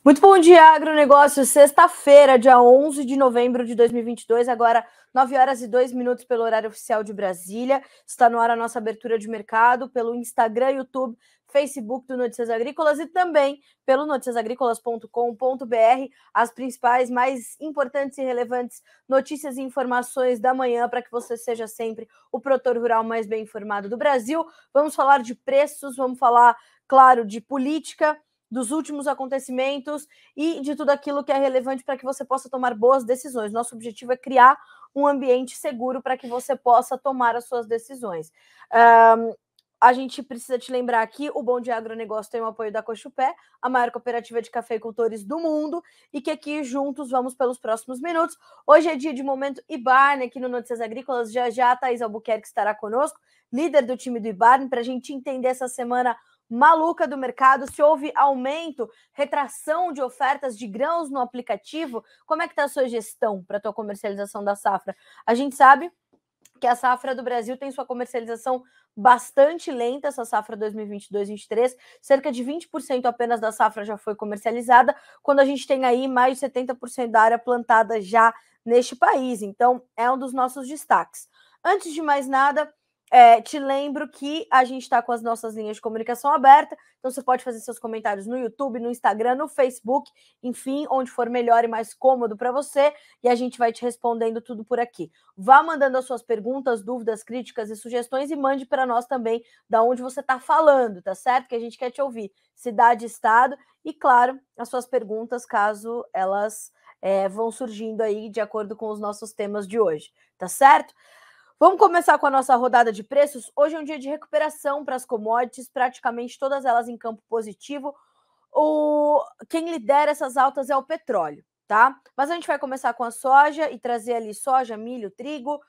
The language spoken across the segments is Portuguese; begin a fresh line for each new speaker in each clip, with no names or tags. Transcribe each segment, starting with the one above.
Muito bom dia, agronegócio. Sexta-feira, dia 11 de novembro de 2022, agora 9 horas e 2 minutos pelo horário oficial de Brasília. Está no ar a nossa abertura de mercado pelo Instagram, YouTube, Facebook do Notícias Agrícolas e também pelo noticiasagricolas.com.br, as principais, mais importantes e relevantes notícias e informações da manhã para que você seja sempre o produtor rural mais bem informado do Brasil. Vamos falar de preços, vamos falar, claro, de política, dos últimos acontecimentos e de tudo aquilo que é relevante para que você possa tomar boas decisões. Nosso objetivo é criar um ambiente seguro para que você possa tomar as suas decisões. A gente precisa te lembrar aqui, o Bom Dia Agronegócio tem o apoio da Cochupé, a maior cooperativa de cafeicultores do mundo, e que aqui juntos vamos pelos próximos minutos. Hoje é dia de Momento Ibarne aqui no Notícias Agrícolas. Já a Thaís Albuquerque estará conosco, líder do time do Ibarne, para a gente entender essa semana maluca do mercado, se houve aumento, retração de ofertas de grãos no aplicativo. Como é que está a sua gestão para a tua comercialização da safra? A gente sabe que a safra do Brasil tem sua comercialização bastante lenta, essa safra 2022-23, cerca de 20% apenas da safra já foi comercializada, quando a gente tem aí mais de 70% da área plantada já neste país. Então, é um dos nossos destaques. Antes de mais nada, te lembro que a gente está com as nossas linhas de comunicação aberta, então você pode fazer seus comentários no YouTube, no Instagram, no Facebook, enfim, onde for melhor e mais cômodo para você, e a gente vai te respondendo tudo por aqui. Vá mandando as suas perguntas, dúvidas, críticas e sugestões e mande para nós também da onde você está falando, tá certo? Que a gente quer te ouvir, cidade, estado e, claro, as suas perguntas, caso elas vão surgindo aí de acordo com os nossos temas de hoje, tá certo? Vamos começar com a nossa rodada de preços. Hoje é um dia de recuperação para as commodities, praticamente todas elas em campo positivo. Quem lidera essas altas é o petróleo, tá? Mas a gente vai começar com a soja e trazer ali soja, milho, trigo,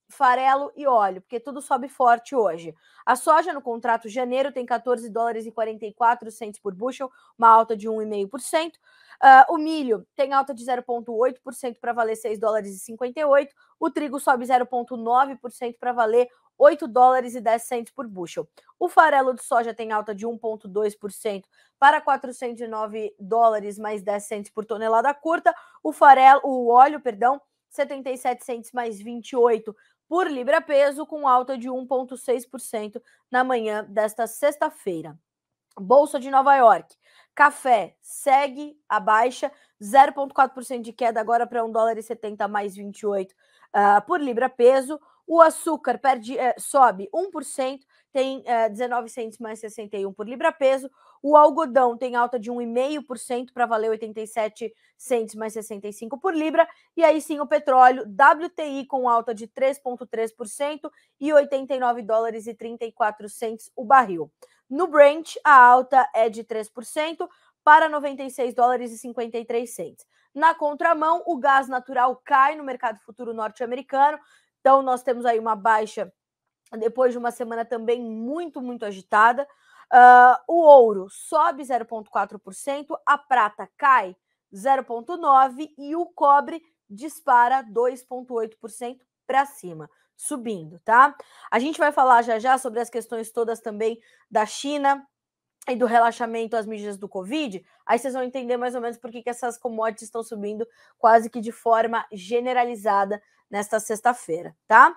farelo e óleo, porque tudo sobe forte hoje. A soja no contrato de janeiro tem 14 dólares e 44 centes por bushel, uma alta de 1,5%. O milho tem alta de 0,8% para valer 6 dólares e 58. O trigo sobe 0,9% para valer 8 dólares e 10 centes por bushel. O farelo de soja tem alta de 1,2% para 409 dólares mais 10 centes por tonelada curta. O óleo, 77 centes mais 28 por libra-peso, com alta de 1,6% na manhã desta sexta-feira. Bolsa de Nova York. Café segue a baixa, 0,4% de queda agora para 1 dólar e 70 mais 28 por libra-peso. O açúcar sobe 1%, tem 19 centes mais 61 por libra-peso. O algodão tem alta de 1,5% para valer 87 centes mais 65 por libra. E aí sim o petróleo, WTI com alta de 3,3% e 89 dólares e 34 centes o barril. No Brent, a alta é de 3% para 96 dólares e 53 centes. Na contramão, o gás natural cai no mercado futuro norte-americano. Então, nós temos aí uma baixa depois de uma semana também muito, muito agitada. O ouro sobe 0,4%, a prata cai 0,9% e o cobre dispara 2,8% para cima, subindo, tá? A gente vai falar já sobre as questões todas também da China e do relaxamento às medidas do Covid, aí vocês vão entender mais ou menos por que essas commodities estão subindo quase que de forma generalizada nesta sexta-feira, tá?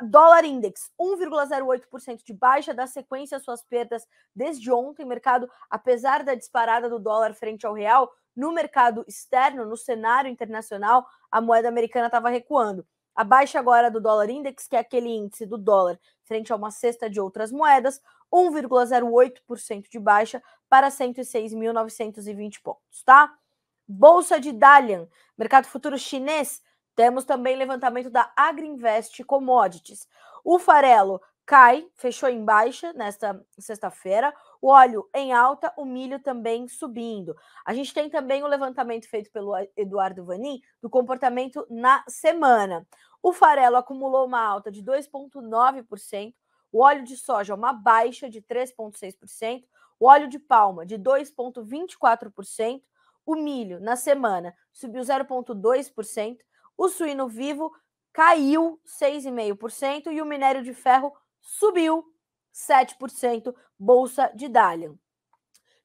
Dólar Index, 1,08% de baixa, dá sequência às suas perdas desde ontem. Mercado, apesar da disparada do dólar frente ao real, no mercado externo, no cenário internacional, a moeda americana estava recuando. A baixa agora do dólar index, que é aquele índice do dólar frente a uma cesta de outras moedas, 1,08% de baixa para 106.920 pontos, tá? Bolsa de Dalian, mercado futuro chinês, temos também levantamento da Agriinvest Commodities. O farelo cai, fechou em baixa nesta sexta-feira, o óleo em alta, o milho também subindo. A gente tem também o levantamento feito pelo Eduardo Vanin do comportamento na semana. O farelo acumulou uma alta de 2,9%, o óleo de soja uma baixa de 3,6%, o óleo de palma de 2,24%, o milho na semana subiu 0,2%, o suíno vivo caiu 6,5% e o minério de ferro subiu 7%, Bolsa de Dalian.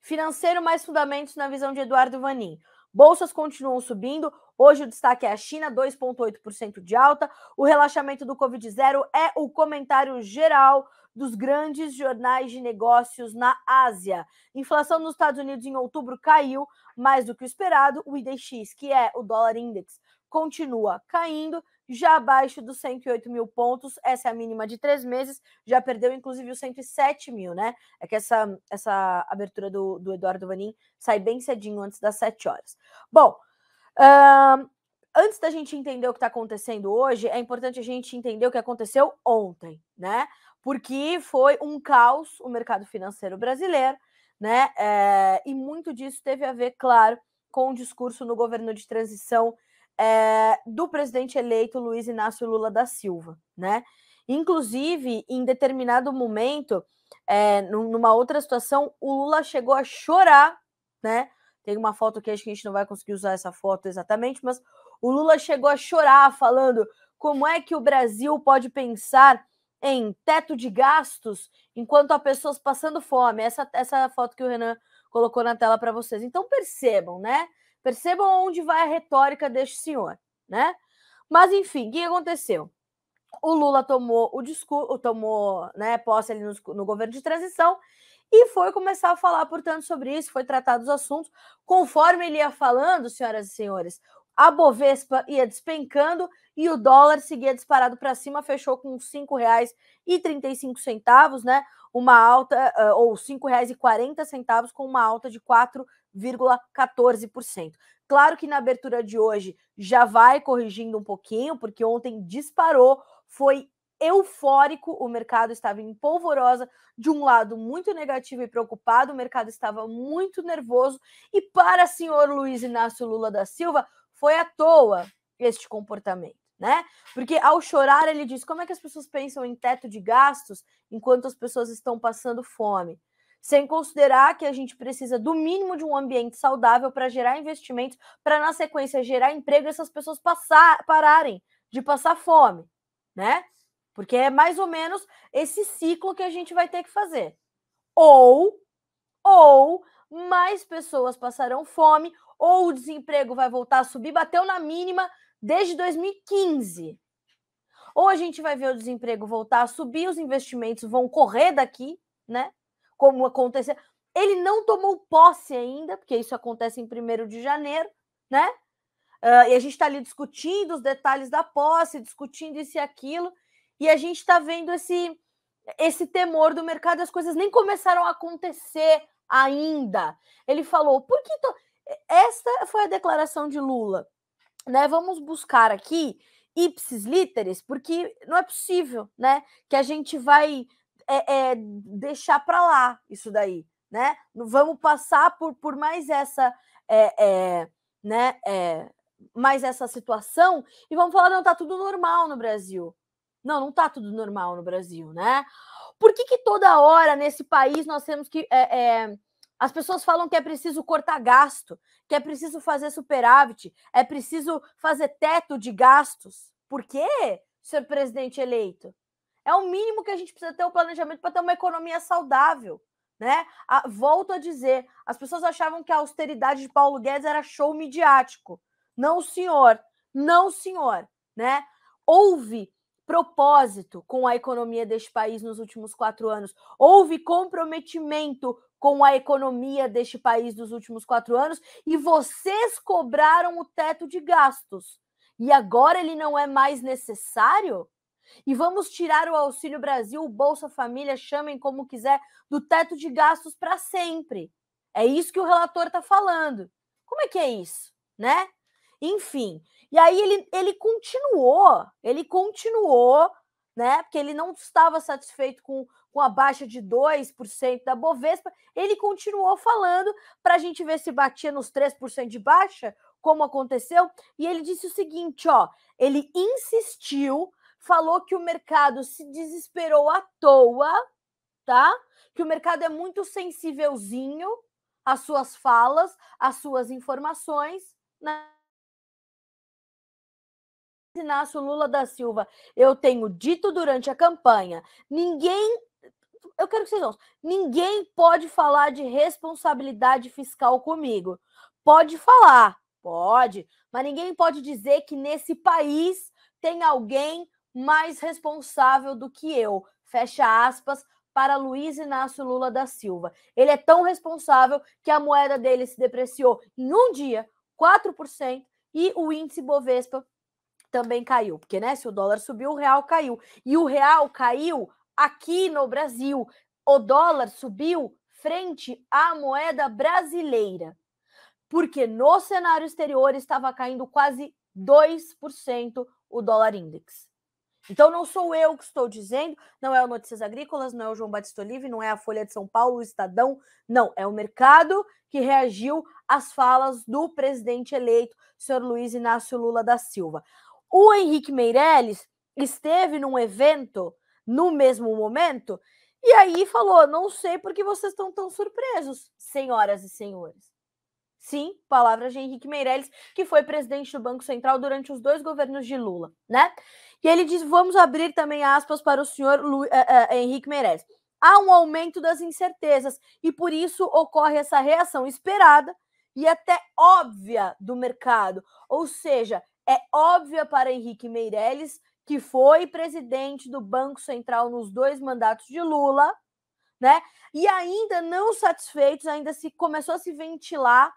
Financeiro mais fundamentos na visão de Eduardo Vanin. Bolsas continuam subindo. Hoje o destaque é a China, 2,8% de alta. O relaxamento do Covid-0 é o comentário geral dos grandes jornais de negócios na Ásia. Inflação nos Estados Unidos em outubro caiu mais do que o esperado. O IDX, que é o dólar index, continua caindo, já abaixo dos 108 mil pontos. Essa é a mínima de 3 meses. Já perdeu, inclusive, os 107 mil, né? É que essa abertura do Eduardo Vanin sai bem cedinho, antes das 7 horas. Bom, antes da gente entender o que está acontecendo hoje, é importante a gente entender o que aconteceu ontem, né? Porque foi um caos o mercado financeiro brasileiro, né? E muito disso teve a ver, claro, com o discurso no governo de transição do presidente eleito Luiz Inácio Lula da Silva, né? Inclusive, em determinado momento, numa outra situação, o Lula chegou a chorar, né? Tem uma foto aqui, acho que a gente não vai conseguir usar essa foto exatamente, mas o Lula chegou a chorar, falando como é que o Brasil pode pensar em teto de gastos enquanto há pessoas passando fome. Essa foto que o Renan colocou na tela para vocês. Então percebam, né? Percebam onde vai a retórica deste senhor, né? Mas enfim, o que aconteceu? O Lula tomou o discurso, tomou, né, posse ali no governo de transição e foi começar a falar, portanto, sobre isso, foi tratar dos assuntos. Conforme ele ia falando, senhoras e senhores, a Bovespa ia despencando e o dólar seguia disparado para cima, fechou com R$ 5,35, né? Uma alta, ou R$ 5,40, com uma alta de 4,14%. Claro que na abertura de hoje já vai corrigindo um pouquinho, porque ontem disparou, foi eufórico, o mercado estava em polvorosa, de um lado muito negativo e preocupado, o mercado estava muito nervoso, e para o senhor Luiz Inácio Lula da Silva, foi à toa este comportamento, né? Porque ao chorar ele diz, como é que as pessoas pensam em teto de gastos enquanto as pessoas estão passando fome? Sem considerar que a gente precisa do mínimo de um ambiente saudável para gerar investimentos, para na sequência gerar emprego e essas pessoas pararem de passar fome, né? Porque é mais ou menos esse ciclo que a gente vai ter que fazer. Ou mais pessoas passarão fome, ou o desemprego vai voltar a subir, bateu na mínima desde 2015. Ou a gente vai ver o desemprego voltar a subir, os investimentos vão correr daqui, né? Como aconteceu. Ele não tomou posse ainda, porque isso acontece em 1º de janeiro, né? E a gente está ali discutindo os detalhes da posse, discutindo isso e aquilo, e a gente está vendo esse temor do mercado, as coisas nem começaram a acontecer ainda. Ele falou, por que... Esta foi a declaração de Lula, né? Vamos buscar aqui ipsis literis, porque não é possível, né, que a gente vai deixar para lá isso daí, né? Vamos passar por mais essa, mais essa situação e vamos falar, não, tá tudo normal no Brasil. Não, não tá tudo normal no Brasil, né? Por que toda hora nesse país nós temos que... as pessoas falam que é preciso cortar gasto, que é preciso fazer superávit, é preciso fazer teto de gastos. Por quê, senhor presidente eleito? É o mínimo que a gente precisa ter um planejamento para ter uma economia saudável, né? Volto a dizer, as pessoas achavam que a austeridade de Paulo Guedes era show midiático. Não, senhor. Não, senhor, né? Houve propósito com a economia deste país nos últimos 4 anos. Houve comprometimento com a economia deste país nos últimos 4 anos e vocês cobraram o teto de gastos. E agora ele não é mais necessário? E vamos tirar o Auxílio Brasil, o Bolsa Família, chamem como quiser, do teto de gastos para sempre. É isso que o relator está falando. Como é que é isso, né? Enfim, e aí ele continuou, né? Porque ele não estava satisfeito com a baixa de 2% da Bovespa, ele continuou falando para a gente ver se batia nos 3% de baixa, como aconteceu, e ele disse o seguinte, ó, ele insistiu, falou que o mercado se desesperou à toa, tá? Que o mercado é muito sensívelzinho às suas falas, às suas informações, né? Inácio Lula da Silva, eu tenho dito durante a campanha, ninguém eu quero que vocês ouçam. Ninguém pode falar de responsabilidade fiscal comigo. Pode falar, pode, mas ninguém pode dizer que nesse país tem alguém mais responsável do que eu. Fecha aspas para Luiz Inácio Lula da Silva. Ele é tão responsável que a moeda dele se depreciou em um dia 4% e o índice Bovespa também caiu, porque, né, se o dólar subiu, o real caiu. E o real caiu aqui no Brasil. O dólar subiu frente à moeda brasileira, porque no cenário exterior estava caindo quase 2% o dólar index. Então não sou eu que estou dizendo, não é o Notícias Agrícolas, não é o João Batista Olive, não é a Folha de São Paulo, o Estadão, não, é o mercado que reagiu às falas do presidente eleito, senhor Luiz Inácio Lula da Silva. O Henrique Meirelles esteve num evento no mesmo momento e aí falou, não sei por que vocês estão tão surpresos, senhoras e senhores. Sim, palavras de Henrique Meirelles, que foi presidente do Banco Central durante os 2 governos de Lula, né? E ele diz, vamos abrir também aspas para o senhor Henrique Meirelles. Há um aumento das incertezas e por isso ocorre essa reação esperada e até óbvia do mercado. Ou seja, é óbvia para Henrique Meirelles, que foi presidente do Banco Central nos 2 mandatos de Lula, né? E ainda não satisfeitos, ainda se começou a se ventilar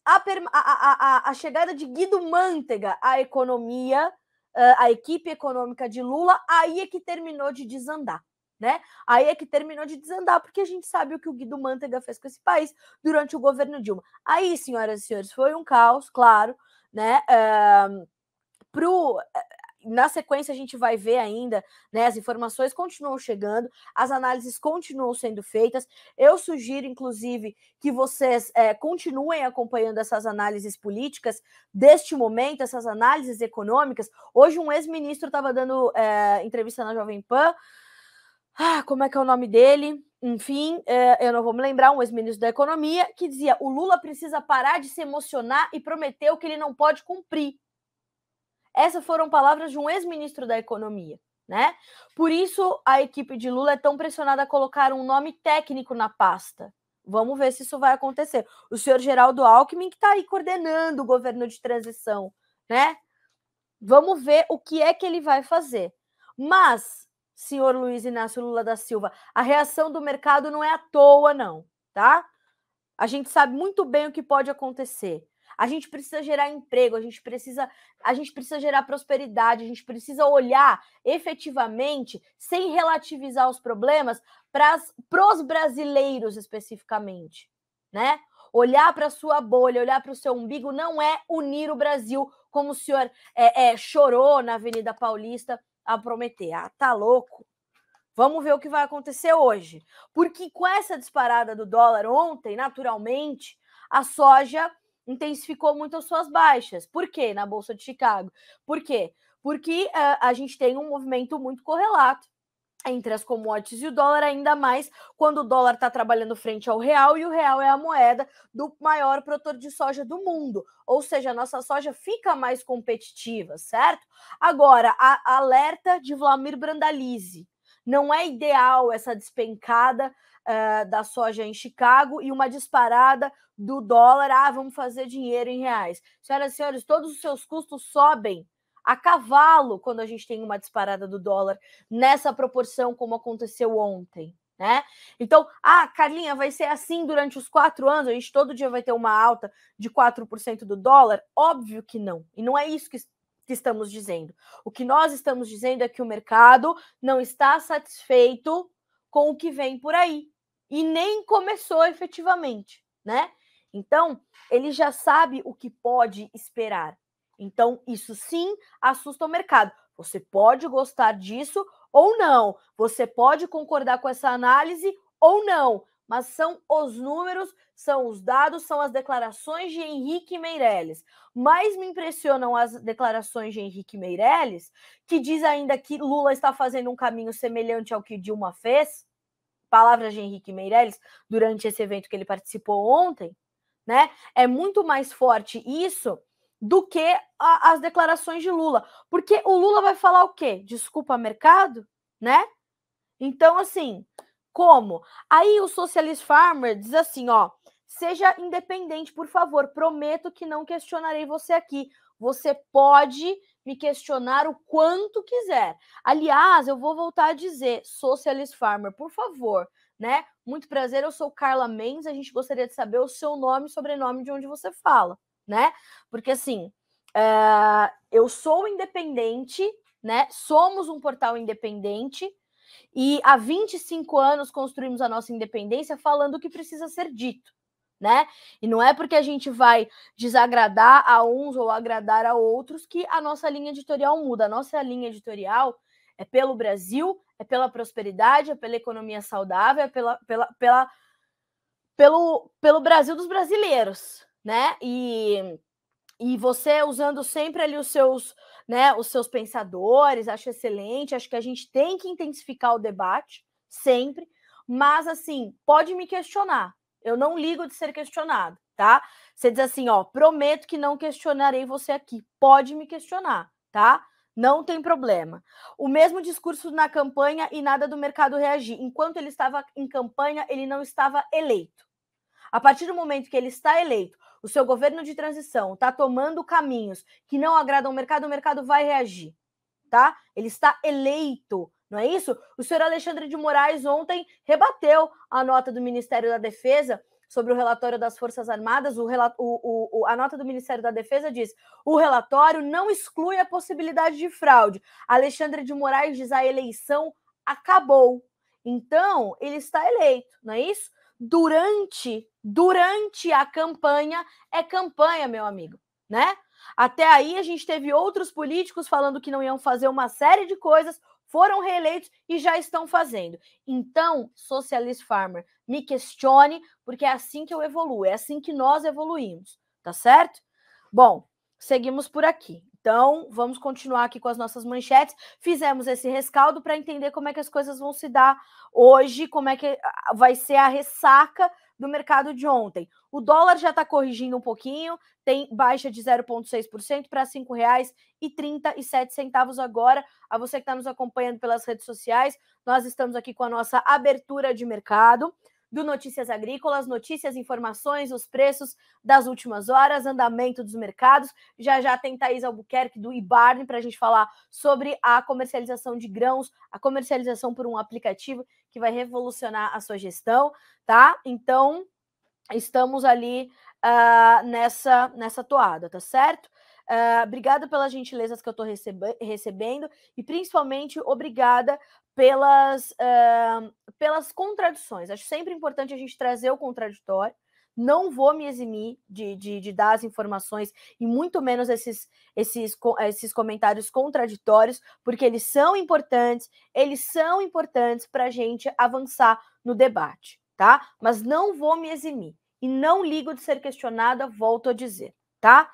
a chegada de Guido Mantega à economia, a equipe econômica de Lula, aí é que terminou de desandar, né? Aí é que terminou de desandar, porque a gente sabe o que o Guido Mantega fez com esse país durante o governo Dilma. Aí, senhoras e senhores, foi um caos, claro, né? Na sequência, a gente vai ver ainda, né? As informações continuam chegando, as análises continuam sendo feitas. Eu sugiro, inclusive, que vocês continuem acompanhando essas análises políticas deste momento, essas análises econômicas. Hoje, um ex-ministro estava dando entrevista na Jovem Pan. Como é que é o nome dele? Enfim, eu não vou me lembrar, um ex-ministro da Economia, que dizia: o Lula precisa parar de se emocionar e prometer o que ele não pode cumprir. Essas foram palavras de um ex-ministro da Economia, né? Por isso, a equipe de Lula é tão pressionada a colocar um nome técnico na pasta. Vamos ver se isso vai acontecer. O senhor Geraldo Alckmin, que está aí coordenando o governo de transição, né? Vamos ver o que é que ele vai fazer. Mas, senhor Luiz Inácio Lula da Silva, a reação do mercado não é à toa, não, tá? A gente sabe muito bem o que pode acontecer. A gente precisa gerar emprego, a gente precisa gerar prosperidade, a gente precisa olhar efetivamente, sem relativizar os problemas, para os brasileiros especificamente, né? Olhar para a sua bolha, olhar para o seu umbigo não é unir o Brasil, como o senhor chorou na Avenida Paulista a prometer. Tá louco? Vamos ver o que vai acontecer hoje. Porque com essa disparada do dólar ontem, naturalmente, a soja intensificou muito as suas baixas. Por quê? Na Bolsa de Chicago. Por quê? Porque a gente tem um movimento muito correlato entre as commodities e o dólar, ainda mais quando o dólar está trabalhando frente ao real e o real é a moeda do maior produtor de soja do mundo. Ou seja, a nossa soja fica mais competitiva, certo? Agora, a alerta de Vlamir Brandalize. Não é ideal essa despencada da soja em Chicago e uma disparada do dólar. Vamos fazer dinheiro em reais. Senhoras e senhores, todos os seus custos sobem a cavalo quando a gente tem uma disparada do dólar nessa proporção como aconteceu ontem, né? Então, Carlinha, vai ser assim durante os 4 anos? A gente todo dia vai ter uma alta de 4% do dólar? Óbvio que não. E não é isso que estamos dizendo. O que nós estamos dizendo é que o mercado não está satisfeito com o que vem por aí. E nem começou efetivamente, né? Então, ele já sabe o que pode esperar. Então, isso sim assusta o mercado. Você pode gostar disso ou não. Você pode concordar com essa análise ou não. Mas são os números, são os dados, são as declarações de Henrique Meirelles. Mais me impressionam as declarações de Henrique Meirelles, que diz ainda que Lula está fazendo um caminho semelhante ao que Dilma fez. Palavras de Henrique Meirelles durante esse evento que ele participou ontem, né? É muito mais forte isso do que as declarações de Lula. Porque o Lula vai falar o quê? Desculpa, mercado? Né? Então, assim, Como? Aí o Socialist Farmer diz assim, ó, seja independente, por favor, prometo que não questionarei você aqui. Você pode me questionar o quanto quiser. Aliás, eu vou voltar a dizer, Socialist Farmer, por favor, né? Muito prazer, eu sou Carla Mendes, a gente gostaria de saber o seu nome e sobrenome de onde você fala, né? Porque assim, eu sou independente, né? Somos um portal independente e há 25 anos construímos a nossa independência falando o que precisa ser dito, né? E não é porque a gente vai desagradar a uns ou agradar a outros que a nossa linha editorial muda. A nossa linha editorial é pelo Brasil, é pela prosperidade, é pela economia saudável, é pelo Brasil dos brasileiros, né? E você usando sempre ali os seus pensadores, acho excelente, acho que a gente tem que intensificar o debate, sempre, mas assim, pode me questionar, eu não ligo de ser questionado, tá? Você diz assim, ó, prometo que não questionarei você aqui, pode me questionar, tá? Não tem problema. O mesmo discurso na campanha e nada do mercado reagir. Enquanto ele estava em campanha, ele não estava eleito. A partir do momento que ele está eleito, o seu governo de transição está tomando caminhos que não agradam o mercado vai reagir, tá? Ele está eleito, não é isso? O senhor Alexandre de Moraes ontem rebateu a nota do Ministério da Defesa sobre o relatório das Forças Armadas. A nota do Ministério da Defesa diz: o relatório não exclui a possibilidade de fraude. Alexandre de Moraes diz: a eleição acabou. Então, ele está eleito, não é isso? Durante a campanha, é campanha, meu amigo, né? Até aí a gente teve outros políticos falando que não iam fazer uma série de coisas, foram reeleitos e já estão fazendo. Então, Socialist Farmer, me questione, porque é assim que eu evoluo, é assim que nós evoluímos, tá certo? Bom, seguimos por aqui. Então, vamos continuar aqui com as nossas manchetes. Fizemos esse rescaldo para entender como é que as coisas vão se dar hoje, como é que vai ser a ressaca do mercado de ontem. O dólar já está corrigindo um pouquinho, tem baixa de 0,6% para R$ 5,37 agora. A você que está nos acompanhando pelas redes sociais, nós estamos aqui com a nossa abertura de mercado do Notícias Agrícolas, notícias, informações, os preços das últimas horas, andamento dos mercados. Já tem Thaís Albuquerque do Ibarne para a gente falar sobre a comercialização de grãos, a comercialização por um aplicativo que vai revolucionar a sua gestão, tá? Então, estamos ali nessa toada, tá certo? Obrigada pelas gentilezas que eu estou recebendo e principalmente obrigada pelas contradições. Acho sempre importante a gente trazer o contraditório. Não vou me eximir de dar as informações e muito menos esses comentários contraditórios, porque eles são importantes para a gente avançar no debate, tá? Mas não vou me eximir e não ligo de ser questionada, volto a dizer, tá?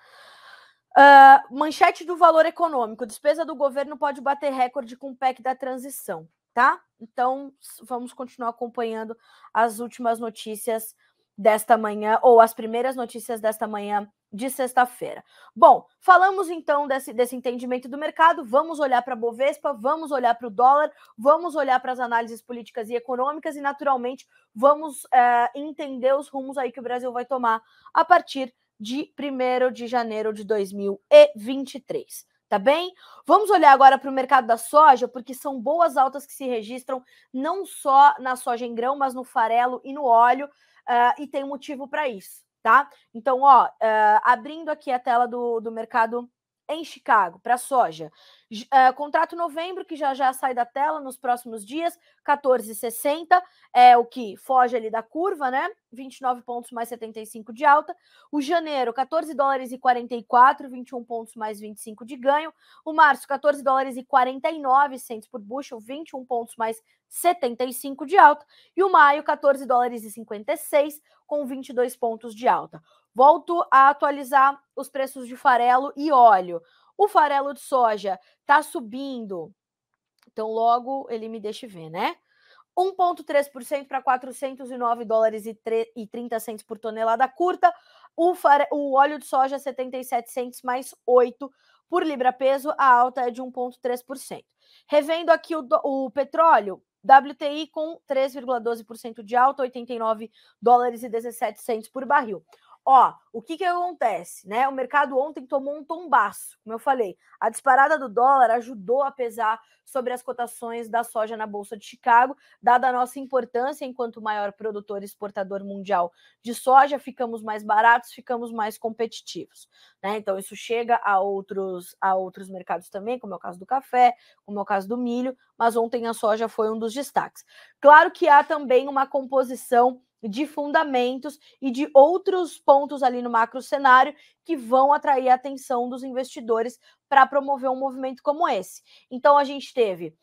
Manchete do Valor Econômico: despesa do governo pode bater recorde com o PEC da transição, tá? Então, vamos continuar acompanhando as últimas notícias desta manhã, ou as primeiras notícias desta manhã de sexta-feira. Bom, falamos então desse entendimento do mercado, vamos olhar para a Bovespa, vamos olhar para o dólar, vamos olhar para as análises políticas e econômicas e, naturalmente, vamos entender os rumos aí que o Brasil vai tomar a partir de 1º de janeiro de 2023, tá bem? Vamos olhar agora para o mercado da soja, porque são boas altas que se registram não só na soja em grão, mas no farelo e no óleo, e tem motivo para isso, tá? Então, abrindo aqui a tela do mercado em Chicago, para soja. Contrato novembro, que já sai da tela nos próximos dias, 14,60, é o que foge ali da curva, né? 29 pontos mais 75 de alta. O janeiro, 14 dólares e 44, 21 pontos mais 25 de ganho. O março, 14 dólares e 49 centos por bushel, 21 pontos mais 75 de alta. E o maio, 14 dólares e 56, com 22 pontos de alta. Volto a atualizar os preços de farelo e óleo. O farelo de soja está subindo, então logo ele me deixa ver, né? 1,3% para 409 dólares e 30 centos por tonelada curta. O óleo de soja 77 centos mais 8 por libra-peso, a alta é de 1,3%. Revendo aqui o petróleo, WTI com 3,12% de alta, 89 dólares e 17 centos por barril. Ó, o que acontece, né? O mercado ontem tomou um tombaço, como eu falei. A disparada do dólar ajudou a pesar sobre as cotações da soja na Bolsa de Chicago, dada a nossa importância enquanto maior produtor e exportador mundial de soja, ficamos mais baratos, ficamos mais competitivos, né? Então isso chega a outros mercados também, como é o caso do café, como é o caso do milho, mas ontem a soja foi um dos destaques. Claro que há também uma composição de fundamentos e de outros pontos ali no macro cenário que vão atrair a atenção dos investidores para promover um movimento como esse. Então, a gente teve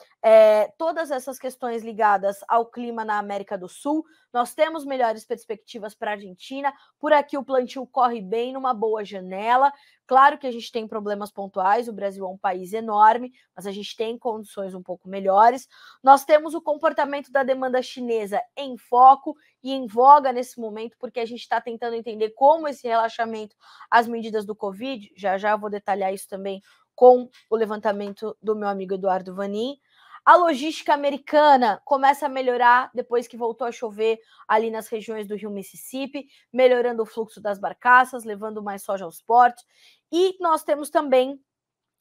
todas essas questões ligadas ao clima na América do Sul, nós temos melhores perspectivas para a Argentina, por aqui o plantio corre bem, numa boa janela. Claro que a gente tem problemas pontuais, o Brasil é um país enorme, mas a gente tem condições um pouco melhores. Nós temos o comportamento da demanda chinesa em foco e em voga nesse momento, porque a gente está tentando entender como esse relaxamento às medidas do Covid, já vou detalhar isso também com o levantamento do meu amigo Eduardo Vanin. A logística americana começa a melhorar depois que voltou a chover ali nas regiões do Rio Mississippi, melhorando o fluxo das barcaças, levando mais soja aos portos. E nós temos também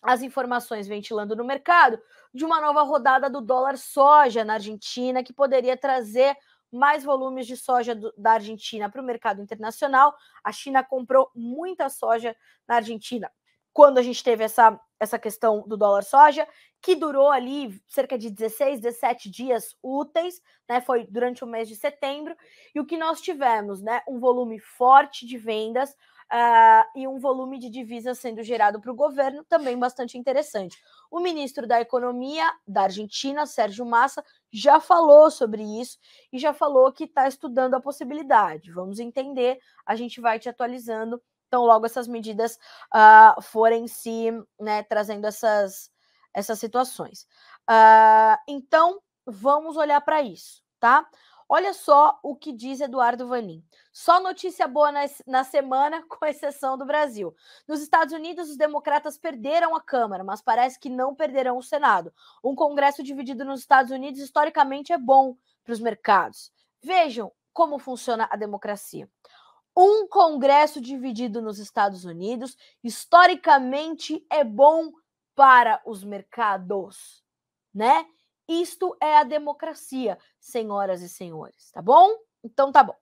as informações ventilando no mercado de uma nova rodada do dólar soja na Argentina, que poderia trazer mais volumes de soja da Argentina para o mercado internacional. A China comprou muita soja na Argentina quando a gente teve essa questão do dólar soja, que durou ali cerca de 16, 17 dias úteis, né? Foi durante o mês de setembro, e o que nós tivemos, né? Um volume forte de vendas e um volume de divisas sendo gerado para o governo, também bastante interessante. O ministro da Economia da Argentina, Sérgio Massa, já falou sobre isso e já falou que está estudando a possibilidade. Vamos entender, a gente vai te atualizando. Então, logo essas medidas forem se, né, trazendo essas situações. Então, vamos olhar para isso, tá? Olha só o que diz Eduardo Vanin. Só notícia boa na semana, com exceção do Brasil. Nos Estados Unidos, os democratas perderam a Câmara, mas parece que não perderão o Senado. Um Congresso dividido nos Estados Unidos, historicamente, é bom para os mercados. Vejam como funciona a democracia. Um Congresso dividido nos Estados Unidos, historicamente, é bom para os mercados, né? Isto é a democracia, senhoras e senhores, tá bom? Então tá bom.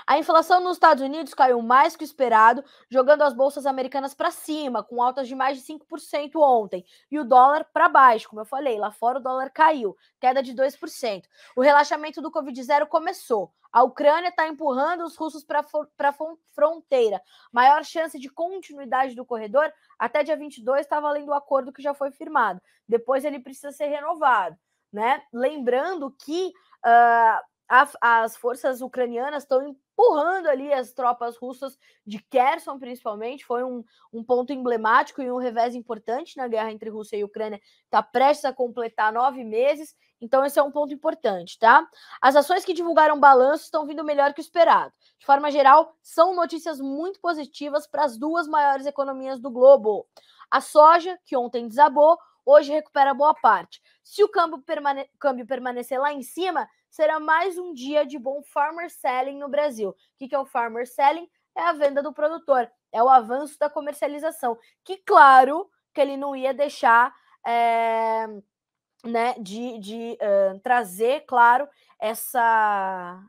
A inflação nos Estados Unidos caiu mais que o esperado, jogando as bolsas americanas para cima, com altas de mais de 5% ontem, e o dólar para baixo, como eu falei, lá fora o dólar caiu, queda de 2%. O relaxamento do Covid-0 começou. A Ucrânia está empurrando os russos para a fronteira. Maior chance de continuidade do corredor, até dia 22 está valendo o acordo que já foi firmado. Depois ele precisa ser renovado, né? Lembrando que as forças ucranianas estão empurrando ali as tropas russas de Kherson, principalmente. Foi um ponto emblemático e um revés importante na guerra entre Rússia e Ucrânia. Está prestes a completar 9 meses, então esse é um ponto importante, tá? As ações que divulgaram balanço estão vindo melhor que o esperado. De forma geral, são notícias muito positivas para as duas maiores economias do globo. A soja, que ontem desabou, hoje recupera boa parte. Se o câmbio permanecer lá em cima, será mais um dia de bom farmer selling no Brasil. O que é o farmer selling? É a venda do produtor, é o avanço da comercialização. Que, claro, que ele não ia deixar né, de trazer, claro, essa,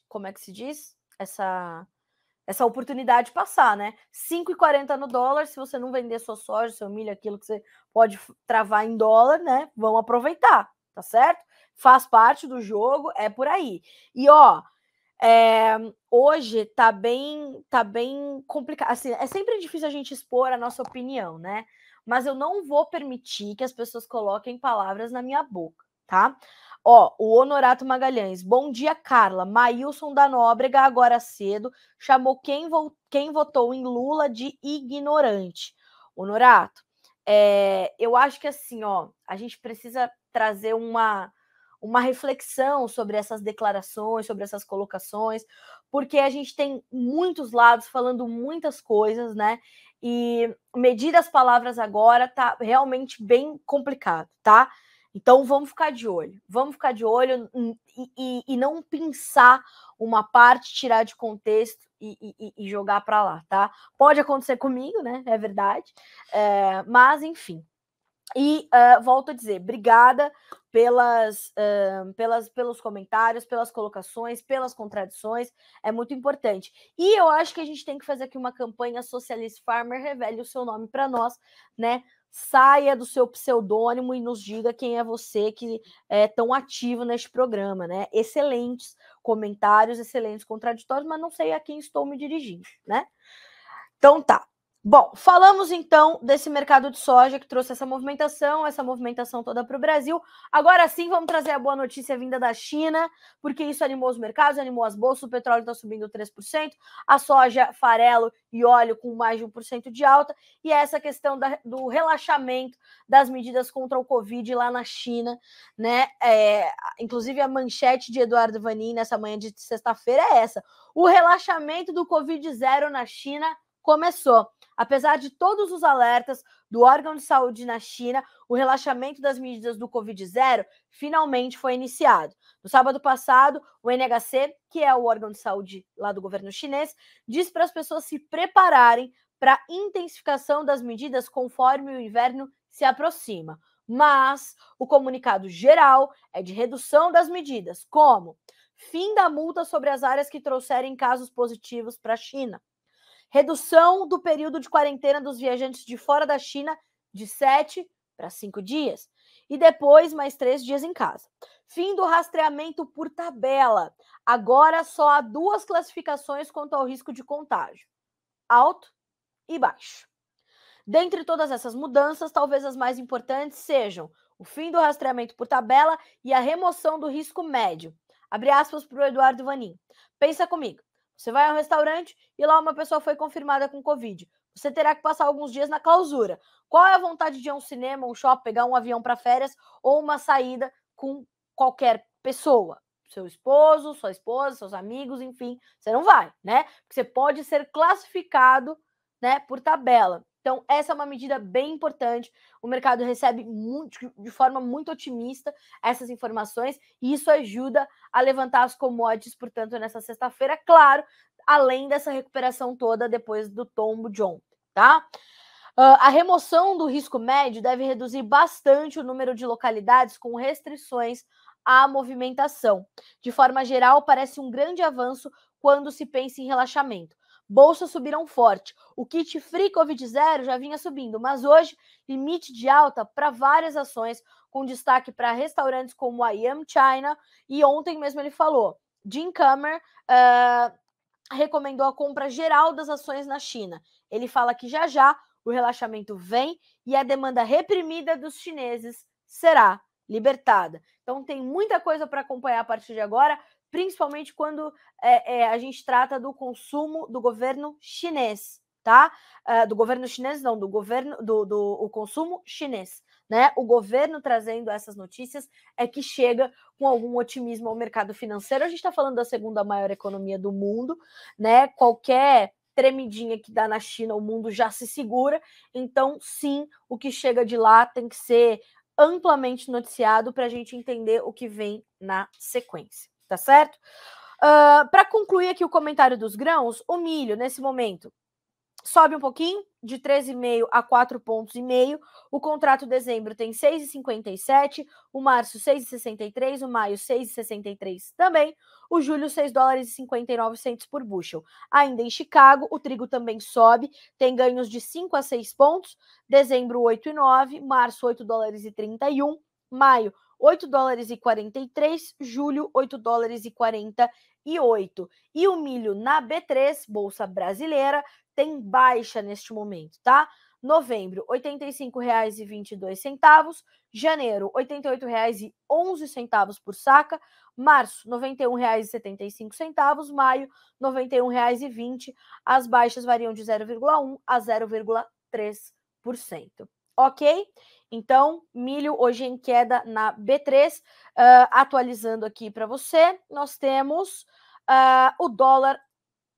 como é que se diz? Essa oportunidade passar, né? 5,40 no dólar, se você não vender sua soja, seu milho, aquilo que você pode travar em dólar, né? Vamos aproveitar, tá certo? Faz parte do jogo, é por aí. E, ó, hoje tá bem complicado. Assim, é sempre difícil a gente expor a nossa opinião, né? Mas eu não vou permitir que as pessoas coloquem palavras na minha boca, tá? Ó, o Honorato Magalhães. Bom dia, Carla. Maílson da Nóbrega, agora cedo, chamou quem votou em Lula de ignorante. Honorato, eu acho que assim, ó, a gente precisa trazer uma reflexão sobre essas declarações, sobre essas colocações, porque a gente tem muitos lados falando muitas coisas, né? E medir as palavras agora tá realmente bem complicado, tá? Então vamos ficar de olho e não pensar uma parte, tirar de contexto e jogar para lá, tá? Pode acontecer comigo, né? É verdade, mas enfim. E volto a dizer, obrigada pelos comentários, pelas colocações, pelas contradições, é muito importante. E eu acho que a gente tem que fazer aqui uma campanha Socialist Farmer, revele o seu nome para nós, né? Saia do seu pseudônimo e nos diga quem é você que é tão ativo neste programa, né? Excelentes comentários, excelentes contraditórios, mas não sei a quem estou me dirigindo, né? Então tá. Bom, falamos então desse mercado de soja que trouxe essa movimentação toda para o Brasil. Agora sim, vamos trazer a boa notícia vinda da China, porque isso animou os mercados, animou as bolsas, o petróleo está subindo 3%, a soja, farelo e óleo com mais de 1% de alta, e essa questão do relaxamento das medidas contra o Covid lá na China, né? Inclusive a manchete de Eduardo Vanin nessa manhã de sexta-feira é essa: o relaxamento do Covid-0 na China começou. Apesar de todos os alertas do órgão de saúde na China, o relaxamento das medidas do Covid-0 finalmente foi iniciado. No sábado passado, o NHC, que é o órgão de saúde lá do governo chinês, disse para as pessoas se prepararem para a intensificação das medidas conforme o inverno se aproxima. Mas o comunicado geral é de redução das medidas, como fim da multa sobre as áreas que trouxerem casos positivos para a China, redução do período de quarentena dos viajantes de fora da China de 7 para 5 dias. E depois, mais 3 dias em casa. Fim do rastreamento por tabela. Agora só há 2 classificações quanto ao risco de contágio: alto e baixo. Dentre todas essas mudanças, talvez as mais importantes sejam o fim do rastreamento por tabela e a remoção do risco médio. Abre aspas para o Eduardo Vanin. Pensa comigo. Você vai a um restaurante e lá uma pessoa foi confirmada com Covid. Você terá que passar alguns dias na clausura. Qual é a vontade de ir a um cinema, um shopping, pegar um avião para férias ou uma saída com qualquer pessoa? Seu esposo, sua esposa, seus amigos, enfim. Você não vai, né? Porque você pode ser classificado, né, por tabela. Então, essa é uma medida bem importante. O mercado recebe de forma muito otimista essas informações e isso ajuda a levantar as commodities, portanto, nessa sexta-feira, claro, além dessa recuperação toda depois do tombo de ontem, tá? A remoção do risco médio deve reduzir bastante o número de localidades com restrições à movimentação. De forma geral, parece um grande avanço quando se pensa em relaxamento. Bolsas subiram forte. O kit Free Covid-0 já vinha subindo, mas hoje, limite de alta para várias ações, com destaque para restaurantes como a Yum China, e ontem mesmo ele falou, Jim Cramer recomendou a compra geral das ações na China. Ele fala que já o relaxamento vem e a demanda reprimida dos chineses será libertada. Então tem muita coisa para acompanhar a partir de agora, principalmente quando a gente trata do consumo do governo chinês, tá? Do governo chinês, não, do governo do consumo chinês, né? O governo trazendo essas notícias é que chega com algum otimismo ao mercado financeiro. A gente está falando da segunda maior economia do mundo, né? Qualquer tremidinha que dá na China, o mundo já se segura. Então, sim, o que chega de lá tem que ser amplamente noticiado para a gente entender o que vem na sequência, tá certo? Para concluir aqui o comentário dos grãos, o milho, nesse momento, sobe um pouquinho, de 13,5 a 4,5 pontos. O contrato de dezembro tem 6,57, o março 6,63, o maio 6,63 também, o julho 6 dólares e 59 centos por bushel. Ainda em Chicago, o trigo também sobe, tem ganhos de 5 a 6 pontos, dezembro 8,9, março 8 dólares e 31, maio 8 dólares e 43, julho 8 dólares e 48. E o milho na B3, Bolsa Brasileira, tem baixa neste momento, tá? Novembro, R$ 85,22. Janeiro, R$ 88,11 por saca. Março, R$ 91,75. Maio, R$ 91,20. As baixas variam de 0,1% a 0,3%. Ok? Então, milho hoje em queda na B3. Atualizando aqui para você, nós temos o dólar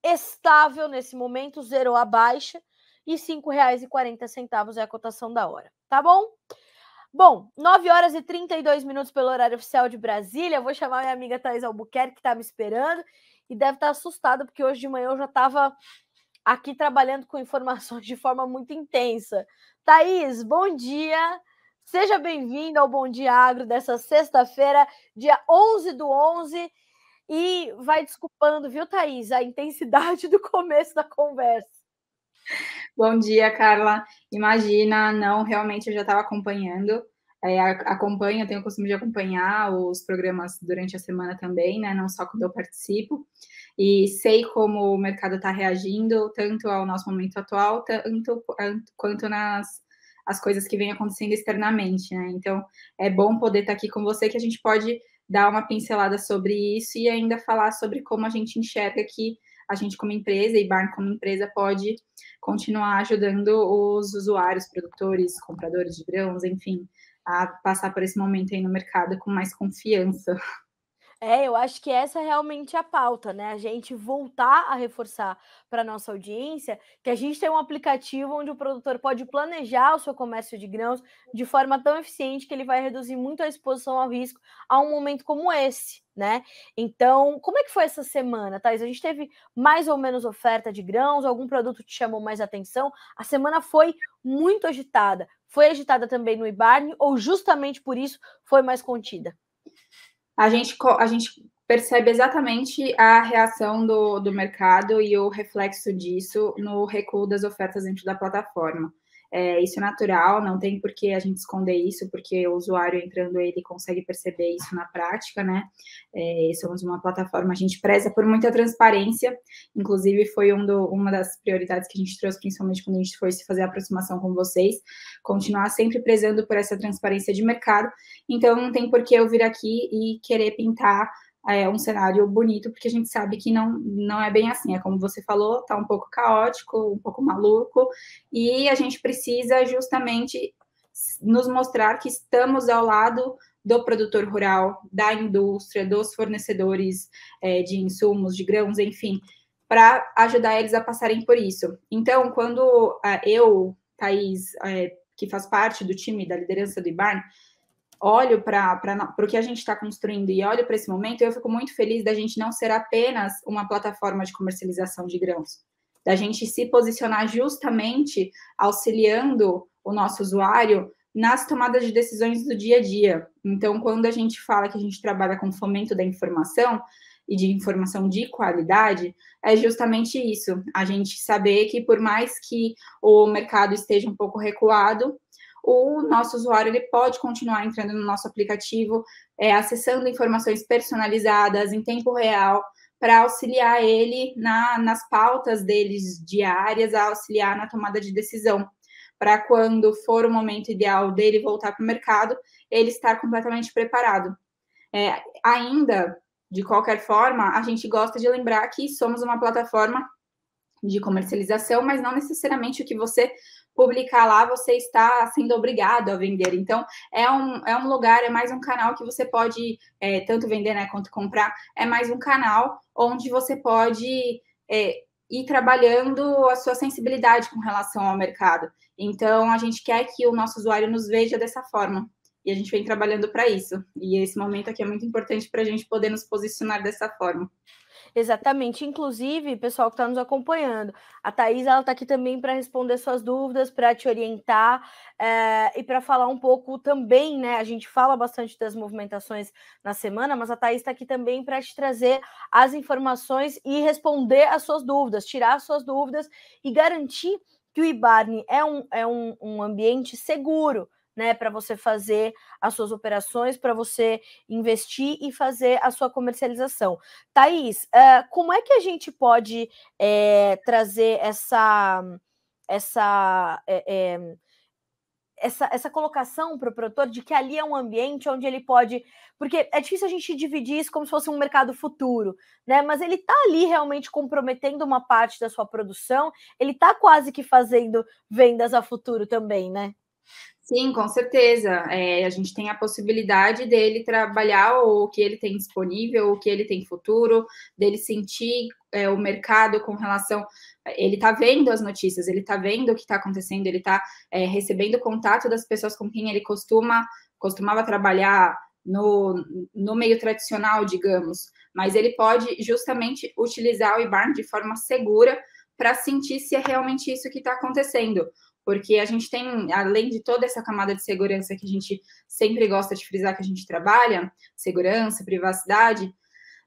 estável nesse momento, zerou a baixa, e R$ 5,40 é a cotação da hora, tá bom? Bom, 9 horas e 32 minutos pelo horário oficial de Brasília. Eu vou chamar minha amiga Thaís Albuquerque, que está me esperando, e deve estar assustada, porque hoje de manhã eu já estava aqui trabalhando com informações de forma muito intensa. Thaís, bom dia. Seja bem-vinda ao Bom Dia Agro dessa sexta-feira, dia 11/11. E vai desculpando, viu, Thaís, a intensidade do começo da conversa.
Bom dia, Carla. Imagina, não, realmente eu já estava acompanhando. Acompanho, eu tenho o costume de acompanhar os programas durante a semana também, né? Não só quando eu participo. E sei como o mercado está reagindo, tanto ao nosso momento atual, quanto nas as coisas que vêm acontecendo externamente, né? Então, é bom poder estar aqui com você, que a gente pode dar uma pincelada sobre isso e ainda falar sobre como a gente enxerga que a gente como empresa e Barn como empresa pode continuar ajudando os usuários, produtores, compradores de grãos, enfim, a passar por esse momento aí no mercado com mais confiança.
Eu acho que essa é realmente a pauta, né? A gente voltar a reforçar para a nossa audiência que a gente tem um aplicativo onde o produtor pode planejar o seu comércio de grãos de forma tão eficiente que ele vai reduzir muito a exposição ao risco a um momento como esse, né? Então, como é que foi essa semana, Thais? A gente teve mais ou menos oferta de grãos? Algum produto te chamou mais atenção? A semana foi muito agitada. Foi agitada também no IBARN ou justamente por isso foi mais contida?
A gente percebe exatamente a reação do mercado e o reflexo disso no recuo das ofertas dentro da plataforma. Isso é natural, não tem por que a gente esconder isso, porque o usuário entrando, ele consegue perceber isso na prática, né? Somos uma plataforma, a gente preza por muita transparência, inclusive foi uma das prioridades que a gente trouxe, principalmente quando a gente foi se fazer a aproximação com vocês, continuar sempre prezando por essa transparência de mercado. Então, não tem por que eu vir aqui e querer pintar um cenário bonito, porque a gente sabe que não é bem assim. É como você falou, está um pouco caótico, um pouco maluco, e a gente precisa justamente nos mostrar que estamos ao lado do produtor rural, da indústria, dos fornecedores de insumos, de grãos, enfim, para ajudar eles a passarem por isso. Então, quando eu, Thaís, que faz parte do time da liderança do IBARN, olho para o que a gente está construindo e olho para esse momento, eu fico muito feliz da gente não ser apenas uma plataforma de comercialização de grãos, da gente se posicionar justamente auxiliando o nosso usuário nas tomadas de decisões do dia a dia. Então, quando a gente fala que a gente trabalha com fomento da informação e de informação de qualidade, é justamente isso, a gente saber que por mais que o mercado esteja um pouco recuado, o nosso usuário ele pode continuar entrando no nosso aplicativo, acessando informações personalizadas em tempo real, para auxiliar ele nas pautas deles diárias, a auxiliar na tomada de decisão, para quando for o momento ideal dele voltar para o mercado, ele estar completamente preparado. Ainda, de qualquer forma, a gente gosta de lembrar que somos uma plataforma de comercialização, mas não necessariamente o que você publicar lá, você está sendo obrigado a vender. Então, é um lugar, é mais um canal que você pode tanto vender, né, quanto comprar. É mais um canal onde você pode ir trabalhando a sua sensibilidade com relação ao mercado. Então, a gente quer que o nosso usuário nos veja dessa forma. E a gente vem trabalhando para isso. E esse momento aqui é muito importante para a gente poder nos posicionar dessa forma.
Exatamente. Inclusive, pessoal que está nos acompanhando, a Thaís está aqui também para responder suas dúvidas, para te orientar e para falar um pouco também, né? A gente fala bastante das movimentações na semana, mas a Thaís está aqui também para te trazer as informações e responder as suas dúvidas, tirar as suas dúvidas e garantir que o IBARN é um ambiente seguro, né, para você fazer as suas operações, para você investir e fazer a sua comercialização. Thaís, como é que a gente pode trazer essa colocação para o produtor de que ali é um ambiente onde ele pode... Porque é difícil a gente dividir isso como se fosse um mercado futuro, né? Mas ele está ali realmente comprometendo uma parte da sua produção, ele está quase que fazendo vendas a futuro também, né?
Sim, com certeza. A gente tem a possibilidade dele trabalhar o que ele tem disponível, o que ele tem futuro, dele sentir o mercado com relação. Ele está vendo as notícias, ele está vendo o que está acontecendo, ele está recebendo contato das pessoas com quem ele costumava trabalhar no meio tradicional, digamos. Mas ele pode justamente utilizar o IBARN de forma segura para sentir se é realmente isso que está acontecendo. Porque a gente tem, além de toda essa camada de segurança que a gente sempre gosta de frisar que a gente trabalha, segurança, privacidade,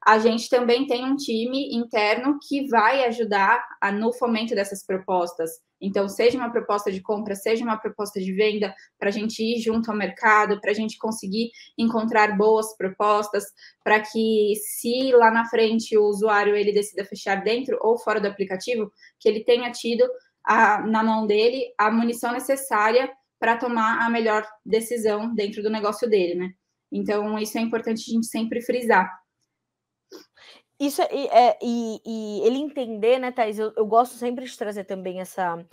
a gente também tem um time interno que vai ajudar no fomento dessas propostas. Então, seja uma proposta de compra, seja uma proposta de venda, para a gente ir junto ao mercado, para a gente conseguir encontrar boas propostas, para que, se lá na frente o usuário ele decida fechar dentro ou fora do aplicativo, que ele tenha tido na mão dele a munição necessária para tomar a melhor decisão dentro do negócio dele, né? Então, isso é importante a gente sempre frisar.
Isso e ele entender, né, Thaís? Eu gosto sempre de trazer também essa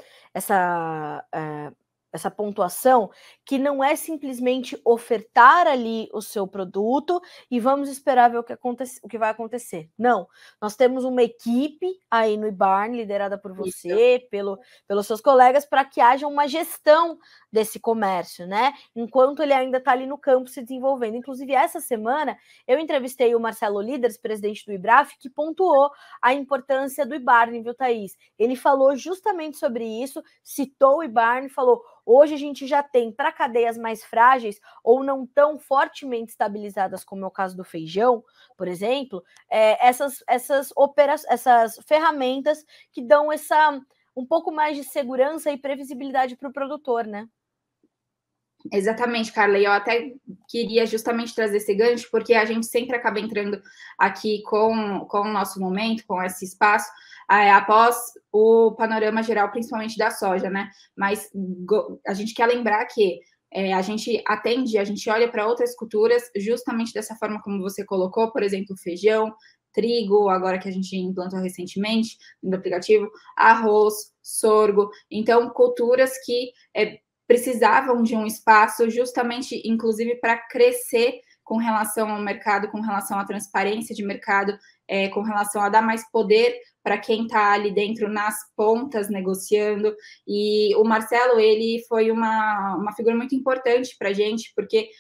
pontuação, que não é simplesmente ofertar ali o seu produto e vamos esperar ver o que vai acontecer. Não, nós temos uma equipe aí no IBARN, liderada por você, pelos seus colegas, para que haja uma gestão desse comércio, né? Enquanto ele ainda está ali no campo se desenvolvendo. Inclusive, essa semana, eu entrevistei o Marcelo Líderes, presidente do IBRAF, que pontuou a importância do IBARN, viu, Thaís? Ele falou justamente sobre isso, citou o IBARN, falou: hoje a gente já tem para cadeias mais frágeis ou não tão fortemente estabilizadas, como é o caso do feijão, por exemplo, essas ferramentas que dão um pouco mais de segurança e previsibilidade para o produtor, né?
Exatamente, Carla, e eu até queria justamente trazer esse gancho, porque a gente sempre acaba entrando aqui com o nosso momento, com esse espaço, após o panorama geral, principalmente da soja, né? Mas a gente quer lembrar que a gente atende, a gente olha para outras culturas justamente dessa forma como você colocou, por exemplo, feijão, trigo, agora que a gente implantou recentemente no aplicativo, arroz, sorgo, então culturas que precisavam de um espaço justamente, inclusive, para crescer com relação ao mercado, com relação à transparência de mercado, com relação a dar mais poder para quem está ali dentro nas pontas negociando. E o Marcelo, ele foi uma figura muito importante para a gente, porque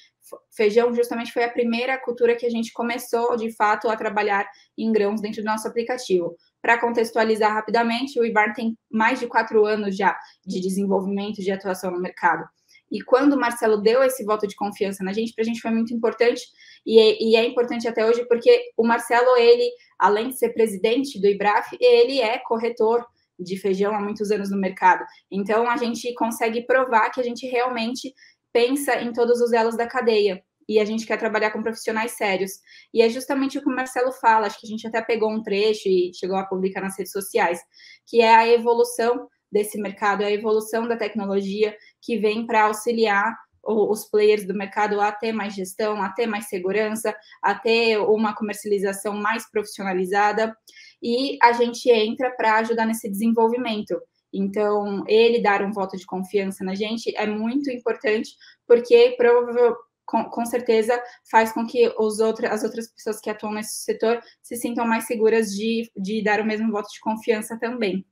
feijão justamente foi a primeira cultura que a gente começou, de fato, a trabalhar em grãos dentro do nosso aplicativo. Para contextualizar rapidamente, o IBARN tem mais de 4 anos já de desenvolvimento, de atuação no mercado. E quando o Marcelo deu esse voto de confiança na gente, para a gente foi muito importante, e é importante até hoje, porque o Marcelo, ele, além de ser presidente do IBRAF, ele é corretor de feijão há muitos anos no mercado. Então, a gente consegue provar que a gente realmente pensa em todos os elos da cadeia. E a gente quer trabalhar com profissionais sérios. E é justamente o que o Marcelo fala, acho que a gente até pegou um trecho e chegou a publicar nas redes sociais, que é a evolução desse mercado, a evolução da tecnologia que vem para auxiliar os players do mercado a ter mais gestão, a ter mais segurança, a ter uma comercialização mais profissionalizada, e a gente entra para ajudar nesse desenvolvimento. Então, ele dar um voto de confiança na gente é muito importante, porque provavelmente, com certeza, faz com que as outras pessoas que atuam nesse setor se sintam mais seguras de dar o mesmo voto de confiança também.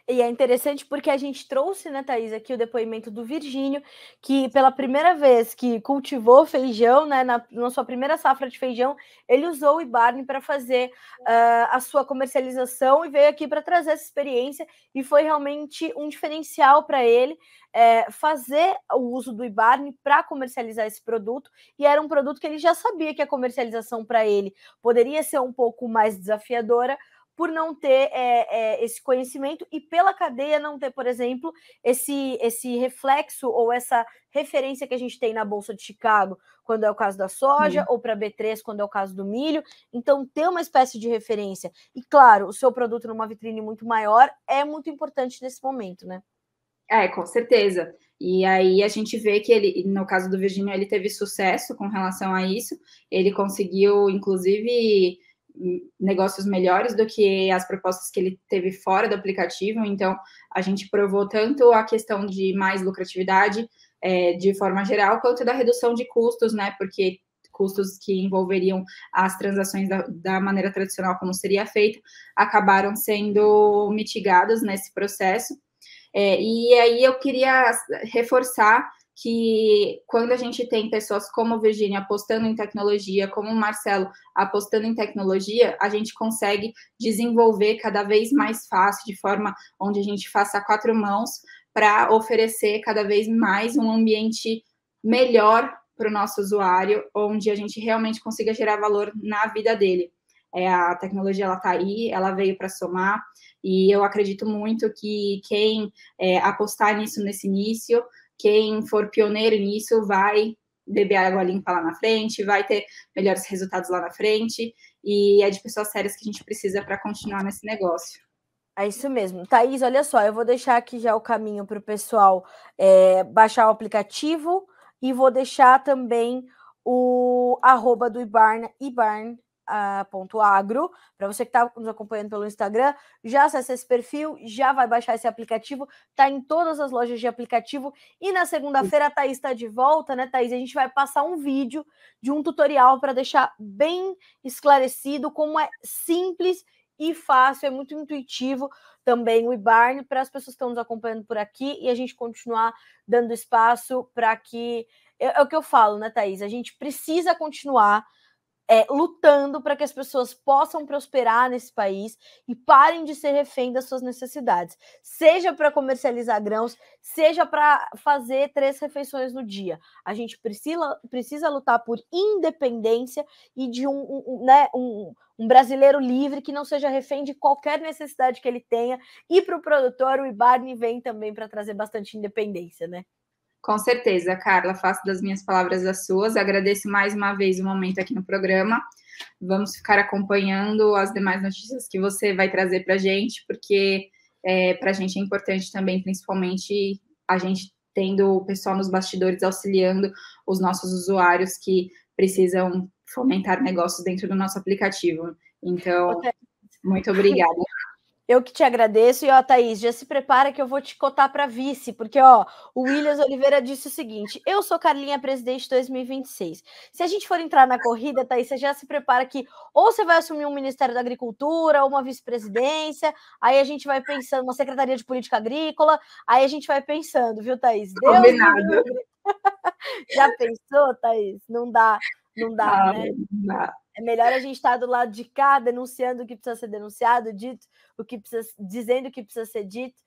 E é interessante porque a gente trouxe, né, Thaís, aqui o depoimento do Virgínio, que pela primeira vez que cultivou feijão, né, na sua primeira safra de feijão, ele usou o IBARN para fazer a sua comercialização e veio aqui para trazer essa experiência, e foi realmente um diferencial para ele fazer o uso do IBARN para comercializar esse produto, e era um produto que ele já sabia que a comercialização para ele poderia ser um pouco mais desafiadora, por não ter esse conhecimento e pela cadeia não ter, por exemplo, esse reflexo ou essa referência que a gente tem na Bolsa de Chicago, quando é o caso da soja, ou para a B3, quando é o caso do milho. Então, ter uma espécie de referência e, claro, o seu produto numa vitrine muito maior é muito importante nesse momento, né?
Com certeza. E aí a gente vê que ele, no caso do Virgínio, ele teve sucesso com relação a isso. Ele conseguiu, inclusive, negócios melhores do que as propostas que ele teve fora do aplicativo. Então, a gente provou tanto a questão de mais lucratividade, de forma geral, quanto da redução de custos, né? Porque custos que envolveriam as transações da maneira tradicional como seria feito, acabaram sendo mitigados nesse processo. E aí eu queria reforçar que quando a gente tem pessoas como Virginia apostando em tecnologia, como o Marcelo apostando em tecnologia, a gente consegue desenvolver cada vez mais fácil, de forma onde a gente faça a 4 mãos, para oferecer cada vez mais um ambiente melhor para o nosso usuário, onde a gente realmente consiga gerar valor na vida dele. A tecnologia, ela está aí, ela veio para somar, e eu acredito muito que quem apostar nisso nesse início, quem for pioneiro nisso, vai beber água limpa lá na frente, vai ter melhores resultados lá na frente, e é de pessoas sérias que a gente precisa para continuar nesse negócio.
É isso mesmo. Thaís, olha só, eu vou deixar aqui já o caminho para o pessoal baixar o aplicativo e vou deixar também o @ do Ibarn, ibarn.agro, para você que está nos acompanhando pelo Instagram, já acessa esse perfil, já vai baixar esse aplicativo, tá em todas as lojas de aplicativo, e na segunda-feira a Thaís está de volta, né, Thaís? A gente vai passar um vídeo de um tutorial para deixar bem esclarecido como é simples e fácil, é muito intuitivo também o Ibarn para as pessoas que estão nos acompanhando por aqui e a gente continuar dando espaço para que... É o que eu falo, né, Thaís? A gente precisa continuar lutando para que as pessoas possam prosperar nesse país e parem de ser refém das suas necessidades. Seja para comercializar grãos, seja para fazer 3 refeições no dia. A gente precisa lutar por independência e de um brasileiro livre que não seja refém de qualquer necessidade que ele tenha. E para o produtor, o Ibarn vem também para trazer bastante independência, né?
Com certeza, Carla, faço das minhas palavras as suas. Agradeço mais uma vez o momento aqui no programa. Vamos ficar acompanhando as demais notícias que você vai trazer para a gente, porque para a gente é importante também, principalmente a gente tendo o pessoal nos bastidores auxiliando os nossos usuários que precisam fomentar negócios dentro do nosso aplicativo. Então, muito obrigada.
Eu que te agradeço. E, ó, Thaís, já se prepara que eu vou te cotar para vice, porque, ó, o Williams Oliveira disse o seguinte: eu sou Carlinha Presidente 2026. Se a gente for entrar na corrida, Thaís, você já se prepara que ou você vai assumir um Ministério da Agricultura, ou uma vice-presidência, aí a gente vai pensando, uma Secretaria de Política Agrícola, aí a gente vai pensando, viu, Thaís? Deus me livre. Já pensou, Thaís? Não dá, né?
Não dá.
É melhor a gente estar do lado de cá, denunciando o que precisa ser denunciado, dizendo o que precisa ser dito.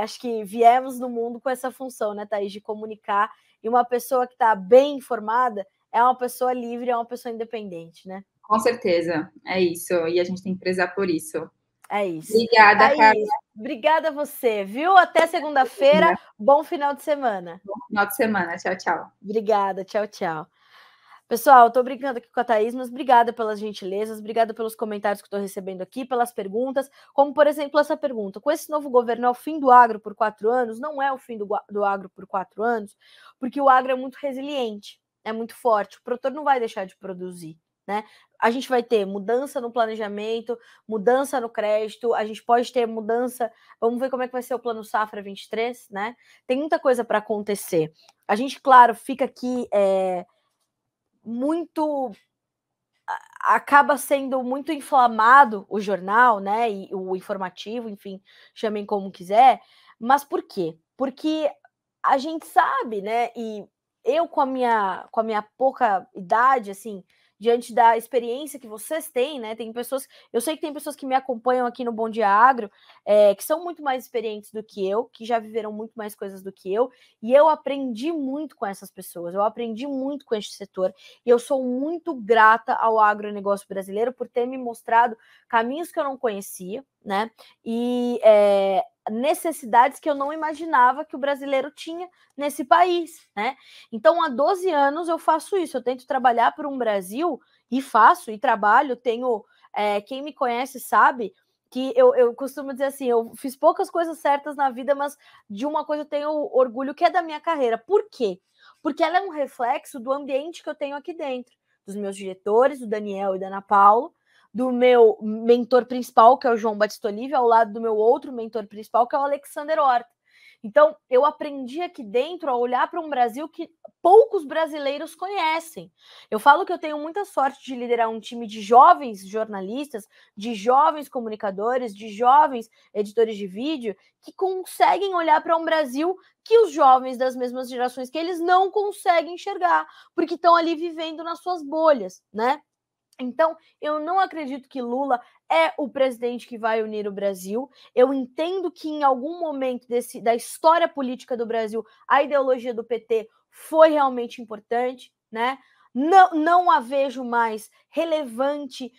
Acho que viemos no mundo com essa função, né, Thaís, de comunicar. E uma pessoa que está bem informada é uma pessoa livre, é uma pessoa independente, né?
Com certeza, é isso. E a gente tem que prezar por isso.
É isso.
Obrigada,
Thaís,
Carla.
Obrigada a você, viu? Até segunda-feira. Bom final de semana.
Bom final de semana. Tchau, tchau.
Obrigada. Tchau, tchau. Pessoal, estou brincando aqui com a Thaís, mas obrigada pelas gentilezas, obrigada pelos comentários que estou recebendo aqui, pelas perguntas, como, por exemplo, essa pergunta: com esse novo governo é o fim do agro por 4 anos? Não é o fim do agro por 4 anos, porque o agro é muito resiliente, é muito forte, o produtor não vai deixar de produzir, né? A gente vai ter mudança no planejamento, mudança no crédito, a gente pode ter mudança, vamos ver como é que vai ser o Plano Safra 23, né? Tem muita coisa para acontecer. A gente, claro, fica aqui... acaba sendo muito inflamado o jornal, né, e o informativo, enfim, chamem como quiser, mas por quê? Porque a gente sabe, né, e eu com a minha pouca idade, assim, diante da experiência que vocês têm, né, eu sei que tem pessoas que me acompanham aqui no Bom Dia Agro, que são muito mais experientes do que eu, que já viveram muito mais coisas do que eu, e eu aprendi muito com essas pessoas, eu aprendi muito com este setor, e eu sou muito grata ao agronegócio brasileiro por ter me mostrado caminhos que eu não conhecia, né, e necessidades que eu não imaginava que o brasileiro tinha nesse país, né? Então, há 12 anos eu faço isso, eu tento trabalhar por um Brasil, e faço, e trabalho, tenho... quem me conhece sabe que eu costumo dizer assim, eu fiz poucas coisas certas na vida, mas de uma coisa eu tenho orgulho, que é da minha carreira. Por quê? Porque ela é um reflexo do ambiente que eu tenho aqui dentro, dos meus diretores, do Daniel e da Ana Paula, do meu mentor principal, que é o João Batista Olive, ao lado do meu outro mentor principal, que é o Alexander Horta. Então, eu aprendi aqui dentro a olhar para um Brasil que poucos brasileiros conhecem. Eu falo que eu tenho muita sorte de liderar um time de jovens jornalistas, de jovens comunicadores, de jovens editores de vídeo, que conseguem olhar para um Brasil que os jovens das mesmas gerações que eles não conseguem enxergar, porque estão ali vivendo nas suas bolhas, né? Então, eu não acredito que Lula é o presidente que vai unir o Brasil. Eu entendo que em algum momento da história política do Brasil, a ideologia do PT foi realmente importante, né? Não a vejo mais relevante,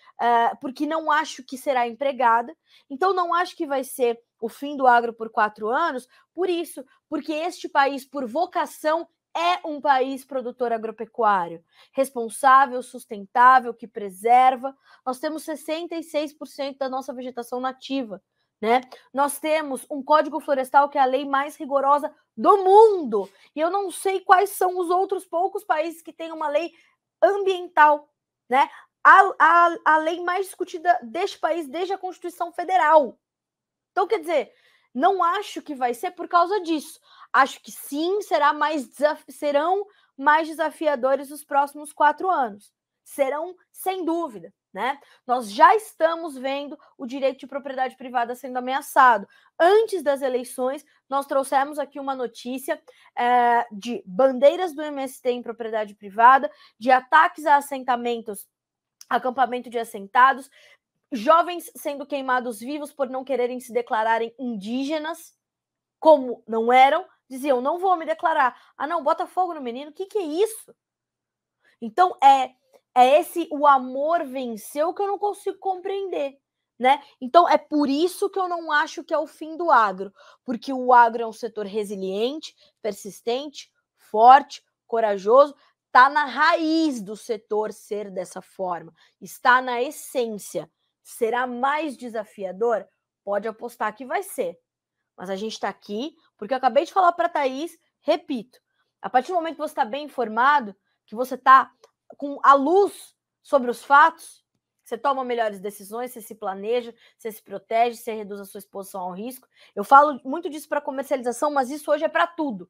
porque não acho que será empregada. Então, não acho que vai ser o fim do agro por 4 anos, por isso, porque este país, por vocação, é um país produtor agropecuário, responsável, sustentável, que preserva. Nós temos 66% da nossa vegetação nativa, né? Nós temos um Código Florestal que é a lei mais rigorosa do mundo. E eu não sei quais são os outros poucos países que têm uma lei ambiental, né? A lei mais discutida deste país desde a Constituição Federal. Então, quer dizer, não acho que vai ser por causa disso. Acho que sim, serão mais desafiadores os próximos 4 anos. Serão, sem dúvida, né? Nós já estamos vendo o direito de propriedade privada sendo ameaçado. Antes das eleições, nós trouxemos aqui uma notícia de bandeiras do MST em propriedade privada, de ataques a assentamentos, acampamento de assentados, jovens sendo queimados vivos por não quererem se declararem indígenas, como não eram, diziam, não vou me declarar. Ah, não, bota fogo no menino, o que é isso? Então, esse o amor venceu que eu não consigo compreender, né? Então, é por isso que eu não acho que é o fim do agro, porque o agro é um setor resiliente, persistente, forte, corajoso, está na raiz do setor ser dessa forma, está na essência. Será mais desafiador? Pode apostar que vai ser. Mas a gente está aqui, porque eu acabei de falar para a Thaís, repito, a partir do momento que você está bem informado, que você está com a luz sobre os fatos, você toma melhores decisões, você se planeja, você se protege, você reduz a sua exposição ao risco. Eu falo muito disso para comercialização, mas isso hoje é para tudo.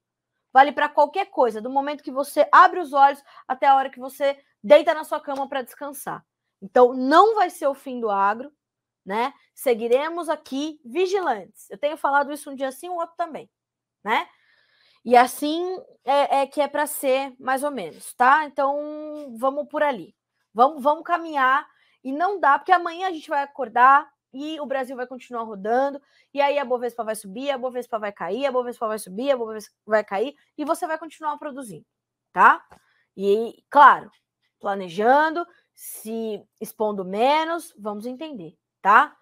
Vale para qualquer coisa, do momento que você abre os olhos até a hora que você deita na sua cama para descansar. Então, não vai ser o fim do agro, né? Seguiremos aqui vigilantes. Eu tenho falado isso um dia sim, o outro também, né? E assim que é para ser, mais ou menos, tá? Então, vamos por ali. Vamos caminhar. E não dá, porque amanhã a gente vai acordar e o Brasil vai continuar rodando, e aí a Bovespa vai subir, a Bovespa vai cair, a Bovespa vai subir, a Bovespa vai cair, e você vai continuar produzindo, tá? E, claro, planejando, se expondo menos, vamos entender, tá?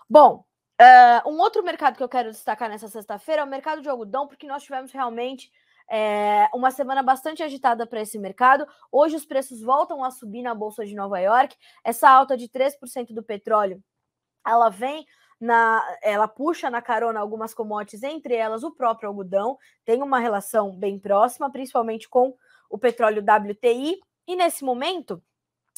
Bom, um outro mercado que eu quero destacar nessa sexta-feira é o mercado de algodão, porque nós tivemos realmente uma semana bastante agitada para esse mercado. Hoje os preços voltam a subir na Bolsa de Nova York. Essa alta de 3% do petróleo, ela puxa na carona algumas commodities, entre elas o próprio algodão, tem uma relação bem próxima, principalmente com o petróleo WTI, e nesse momento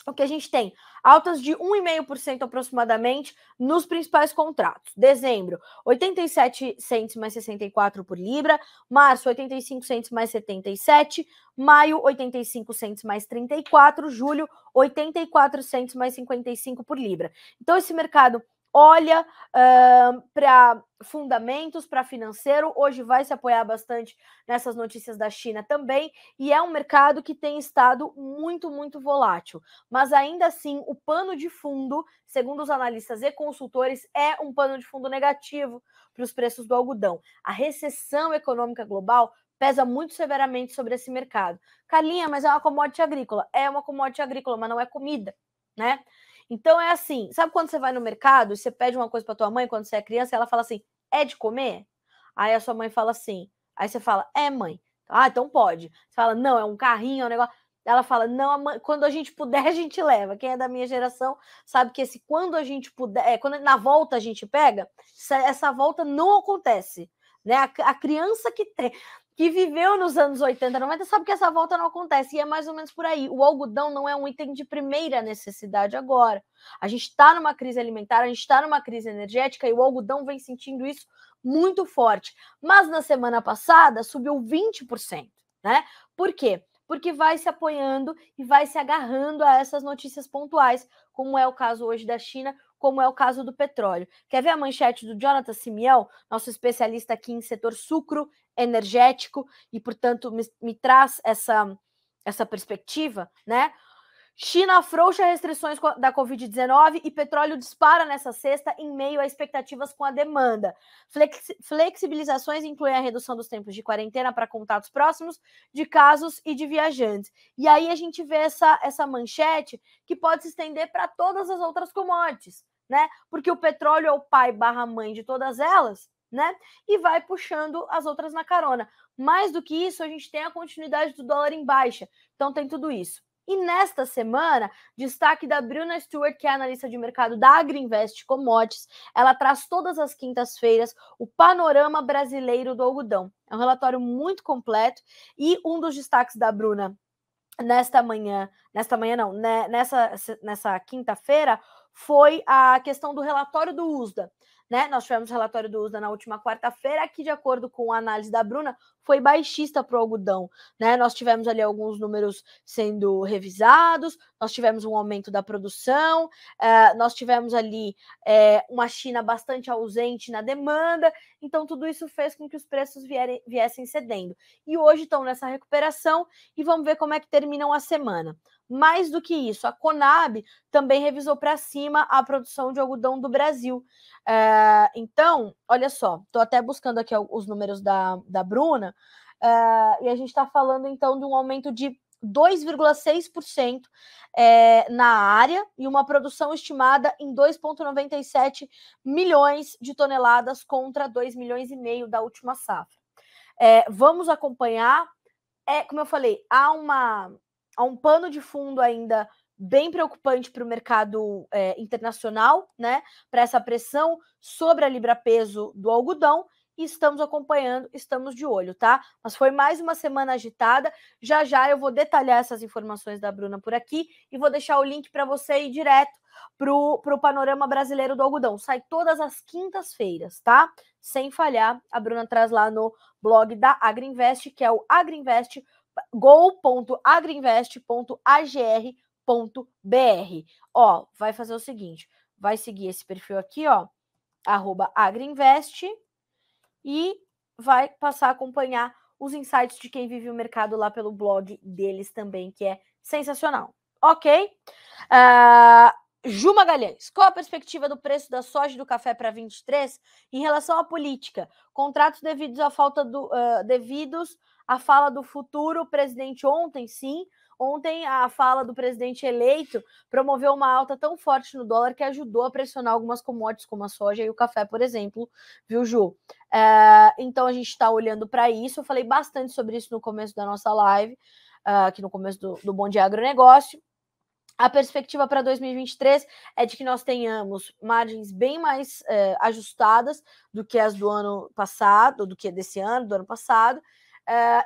o que a gente tem? Altas de 1,5% aproximadamente nos principais contratos. Dezembro, 87 cents mais 64 por libra. Março, 85 cents mais 77. Maio, 85 cents mais 34. Julho, 84 cents mais 55 por libra. Então, esse mercado olha para fundamentos, para financeiro, hoje vai se apoiar bastante nessas notícias da China também, e é um mercado que tem estado muito, muito volátil. Mas ainda assim, o pano de fundo, segundo os analistas e consultores, é um pano de fundo negativo para os preços do algodão. A recessão econômica global pesa muito severamente sobre esse mercado. Carlinha, mas é uma commodity agrícola. É uma commodity agrícola, mas não é comida, né? Então é assim, sabe quando você vai no mercado e você pede uma coisa para tua mãe quando você é criança, e ela fala assim, é de comer? Aí a sua mãe fala assim, aí você fala, é mãe. Ah, então pode. Você fala, não, é um carrinho, é um negócio. Ela fala, não, mãe, quando a gente puder, a gente leva. Quem é da minha geração sabe que esse quando a gente puder, quando na volta a gente pega, essa volta não acontece, né? A criança que tem. que viveu nos anos 80, 90, sabe que essa volta não acontece, e é mais ou menos por aí. O algodão não é um item de primeira necessidade agora. A gente está numa crise alimentar, a gente está numa crise energética, e o algodão vem sentindo isso muito forte. Mas na semana passada subiu 20%, né? Por quê? Porque vai se apoiando e vai se agarrando a essas notícias pontuais, como é o caso hoje da China, como é o caso do petróleo. Quer ver a manchete do Jonathan Simeão, nosso especialista aqui em setor sucro energético, e, portanto, me traz essa perspectiva, né? China afrouxa restrições da Covid-19 e petróleo dispara nessa sexta em meio a expectativas com a demanda. Flexibilizações incluem a redução dos tempos de quarentena para contatos próximos de casos e de viajantes. E aí a gente vê essa manchete que pode se estender para todas as outras commodities, né? Porque o petróleo é o pai barra mãe de todas elas, né? E vai puxando as outras na carona. Mais do que isso, a gente tem a continuidade do dólar em baixa. Então tem tudo isso. E nesta semana, destaque da Bruna Stewart, que é analista de mercado da Agriinvest Commodities. Ela traz todas as quintas-feiras o panorama brasileiro do algodão. É um relatório muito completo e um dos destaques da Bruna nessa quinta-feira foi a questão do relatório do USDA. Né? Nós tivemos o relatório do USDA na última quarta-feira, que, de acordo com a análise da Bruna, foi baixista para o algodão. Né? Nós tivemos ali alguns números sendo revisados, nós tivemos um aumento da produção, nós tivemos ali uma China bastante ausente na demanda, então tudo isso fez com que os preços viessem cedendo. E hoje estão nessa recuperação e vamos ver como é que terminam a semana. Mais do que isso, a Conab também revisou para cima a produção de algodão do Brasil. Então, olha só, estou até buscando aqui os números da Bruna, e a gente está falando, então, de um aumento de 2,6% na área e uma produção estimada em 2,97 milhões de toneladas contra 2,5 milhões da última safra. Vamos acompanhar. Como eu falei, há um pano de fundo ainda bem preocupante para o mercado internacional, né? Para essa pressão sobre a libra-peso do algodão, e estamos acompanhando, estamos de olho, tá? Mas foi mais uma semana agitada. Já já eu vou detalhar essas informações da Bruna por aqui e vou deixar o link para você ir direto para o panorama brasileiro do algodão. Sai todas as quintas-feiras, tá? Sem falhar, a Bruna traz lá no blog da Agriinvest, que é o Agriinvest, go.agriinvest.agr.br. Ó, vai fazer o seguinte, vai seguir esse perfil aqui, ó, @agriinvest, e vai passar a acompanhar os insights de quem vive o mercado lá pelo blog deles também, que é sensacional. Ok? Ju Magalhães, qual a perspectiva do preço da soja e do café para 23 em relação à política? Contratos devidos à fala do futuro presidente ontem, sim. Ontem, a fala do presidente eleito promoveu uma alta tão forte no dólar que ajudou a pressionar algumas commodities, como a soja e o café, por exemplo, viu, Ju? Então, a gente está olhando para isso. Eu falei bastante sobre isso no começo da nossa live, aqui no começo do Bom Dia Agronegócio. A perspectiva para 2023 é de que nós tenhamos margens bem mais ajustadas do que as do ano passado, do que desse ano, do ano passado,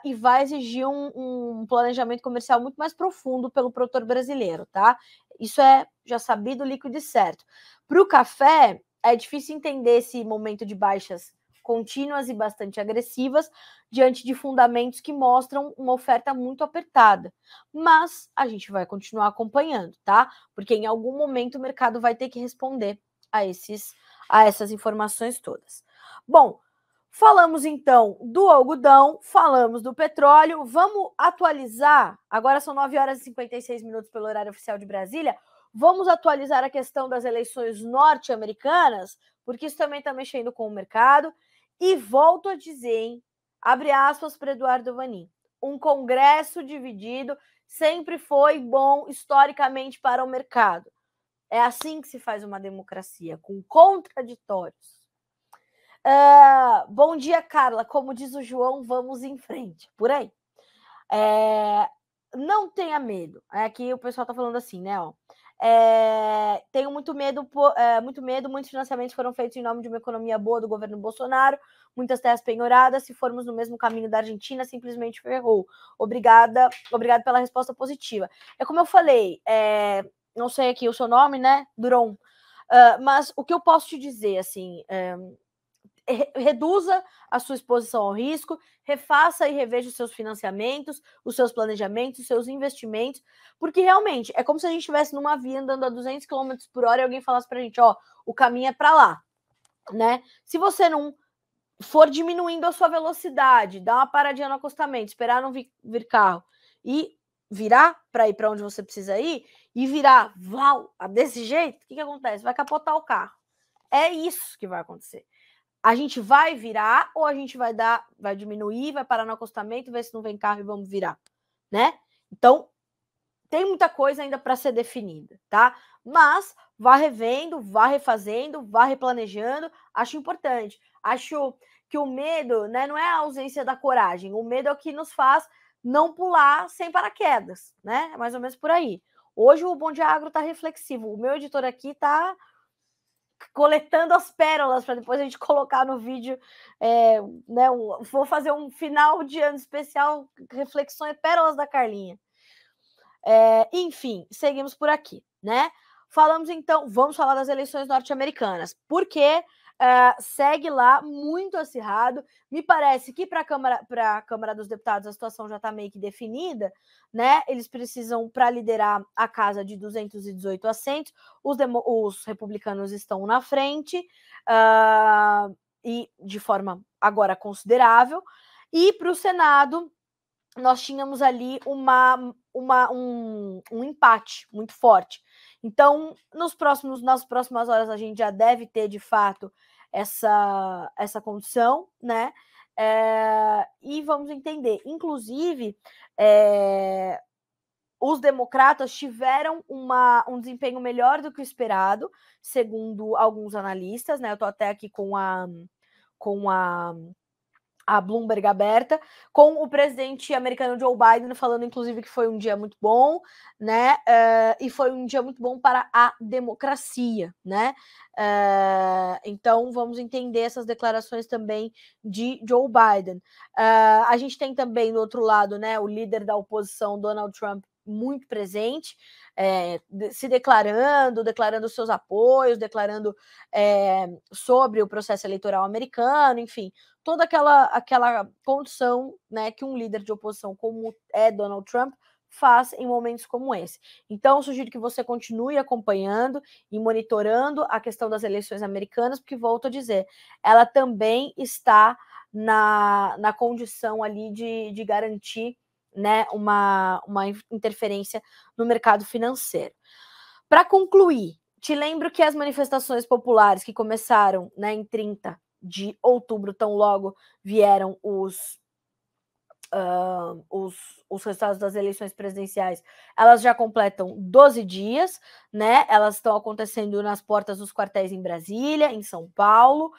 e vai exigir um planejamento comercial muito mais profundo pelo produtor brasileiro, tá? Isso é já sabido, líquido e certo. Para o café, é difícil entender esse momento de baixas contínuas e bastante agressivas diante de fundamentos que mostram uma oferta muito apertada. Mas a gente vai continuar acompanhando, tá? Porque em algum momento o mercado vai ter que responder a essas informações todas. Bom, falamos então do algodão, falamos do petróleo, vamos atualizar, agora são 9 horas e 56 minutos pelo horário oficial de Brasília, vamos atualizar a questão das eleições norte-americanas, porque isso também está mexendo com o mercado, e volto a dizer, hein, abre aspas para Eduardo Vanin, um congresso dividido sempre foi bom historicamente para o mercado. É assim que se faz uma democracia, com contraditórios. Bom dia, Carla. Como diz o João, vamos em frente. Por aí. Não tenha medo. Aqui o pessoal está falando assim, né? Ó, Tenho muito medo, muitos financiamentos foram feitos em nome de uma economia boa do governo Bolsonaro, muitas terras penhoradas, se formos no mesmo caminho da Argentina, simplesmente ferrou. Obrigada pela resposta positiva. É como eu falei, não sei aqui o seu nome, né, Duron, mas o que eu posso te dizer, assim, reduza a sua exposição ao risco, refaça e reveja os seus financiamentos, os seus planejamentos, os seus investimentos, porque realmente é como se a gente estivesse numa via andando a 200 km por hora e alguém falasse pra gente, ó, o caminho é para lá, né? Se você não for diminuindo a sua velocidade, dar uma paradinha no acostamento, esperar não vir carro e virar para ir para onde você precisa ir e virar desse jeito, o que acontece? Vai capotar o carro. É isso que vai acontecer. A gente vai virar ou a gente vai diminuir, vai parar no acostamento, ver se não vem carro e vamos virar, né? Então, tem muita coisa ainda para ser definida, tá? Mas vá revendo, vá refazendo, vá replanejando, acho importante. Acho que o medo, né, não é a ausência da coragem, o medo é o que nos faz não pular sem paraquedas, né? É mais ou menos por aí. Hoje o Bom Dia Agro tá reflexivo, o meu editor aqui tá coletando as pérolas para depois a gente colocar no vídeo, né? Vou fazer um final de ano especial, reflexões, pérolas da Carlinha. Enfim, seguimos por aqui, né? Falamos então, vamos falar das eleições norte-americanas, porque segue lá muito acirrado. Me parece que para a Câmara dos Deputados a situação já está meio que definida, né? Eles precisam, para liderar a casa, de 218 assentos, os republicanos estão na frente, e de forma agora considerável, e para o Senado nós tínhamos ali um empate muito forte. Então, nas próximas horas, a gente já deve ter, de fato, essa condição, né? E vamos entender. Inclusive, os democratas tiveram um desempenho melhor do que o esperado, segundo alguns analistas, né? Eu estou até aqui com a Bloomberg aberta, com o presidente americano Joe Biden falando, inclusive, que foi um dia muito bom, né? E foi um dia muito bom para a democracia, né? Então, vamos entender essas declarações também de Joe Biden. A gente tem também, do outro lado, né, o líder da oposição, Donald Trump, muito presente, se declarando seus apoios, declarando sobre o processo eleitoral americano, enfim, toda aquela condição, né, que um líder de oposição como é Donald Trump faz em momentos como esse. Então, eu sugiro que você continue acompanhando e monitorando a questão das eleições americanas, porque, volto a dizer, ela também está na condição ali de garantir, né, uma interferência no mercado financeiro. Para concluir, te lembro que as manifestações populares que começaram, né, em 30 de outubro, tão logo vieram os resultados das eleições presidenciais, elas já completam 12 dias, né? Elas estão acontecendo nas portas dos quartéis em Brasília, em São Paulo.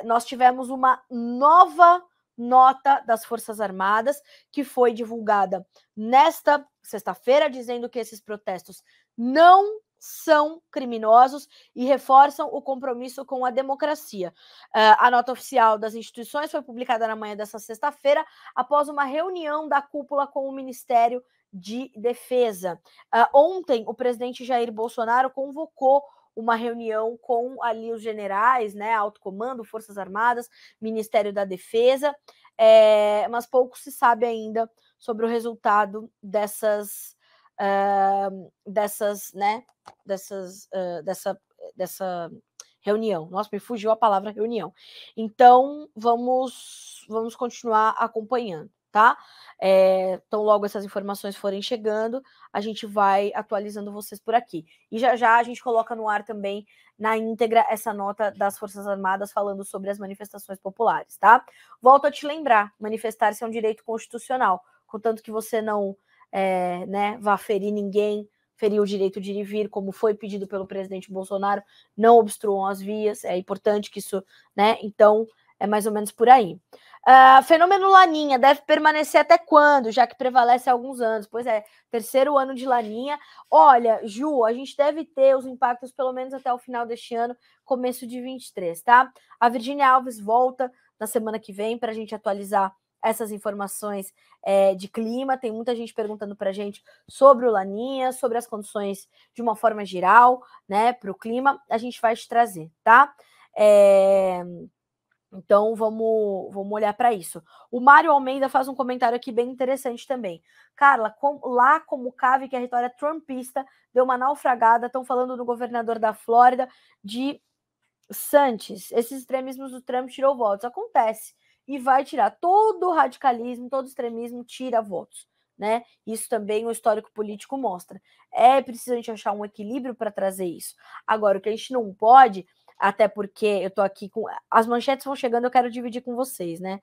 Nós tivemos uma nova nota das Forças Armadas, que foi divulgada nesta sexta-feira, dizendo que esses protestos não são criminosos e reforçam o compromisso com a democracia. A nota oficial das instituições foi publicada na manhã dessa sexta-feira, após uma reunião da cúpula com o Ministério de Defesa. Ontem, o presidente Jair Bolsonaro convocou uma reunião com ali os generais, né, alto comando, Forças Armadas, Ministério da Defesa, mas pouco se sabe ainda sobre o resultado dessa reunião. Nossa, me fugiu a palavra reunião. Então, vamos continuar acompanhando, tá? Então, logo essas informações forem chegando, a gente vai atualizando vocês por aqui. E já já a gente coloca no ar também, na íntegra, essa nota das Forças Armadas falando sobre as manifestações populares, tá? Volto a te lembrar, manifestar-se é um direito constitucional, contanto que você não né, vá ferir ninguém, ferir o direito de ir e vir, como foi pedido pelo presidente Bolsonaro, não obstruam as vias, é importante que isso, né, então, É mais ou menos por aí. Fenômeno Laninha deve permanecer até quando? Já que prevalece há alguns anos. Pois é, terceiro ano de Laninha. Olha, Ju, a gente deve ter os impactos pelo menos até o final deste ano, começo de 23, tá? A Virgínia Alves volta na semana que vem para a gente atualizar essas informações de clima. Tem muita gente perguntando para a gente sobre o Laninha, sobre as condições de uma forma geral, né, para o clima. A gente vai te trazer, tá? Então, vamos olhar para isso. O Mário Almeida faz um comentário aqui bem interessante também. Carla, como cave que a retórica trumpista deu uma naufragada, estão falando do governador da Flórida, de Santos. Esses extremismos do Trump tirou votos. Acontece. E vai tirar. Todo radicalismo, todo extremismo tira votos, né? Isso também o histórico político mostra. É preciso a gente achar um equilíbrio para trazer isso. Agora, o que a gente não pode, até porque eu tô aqui com... As manchetes vão chegando, eu quero dividir com vocês, né?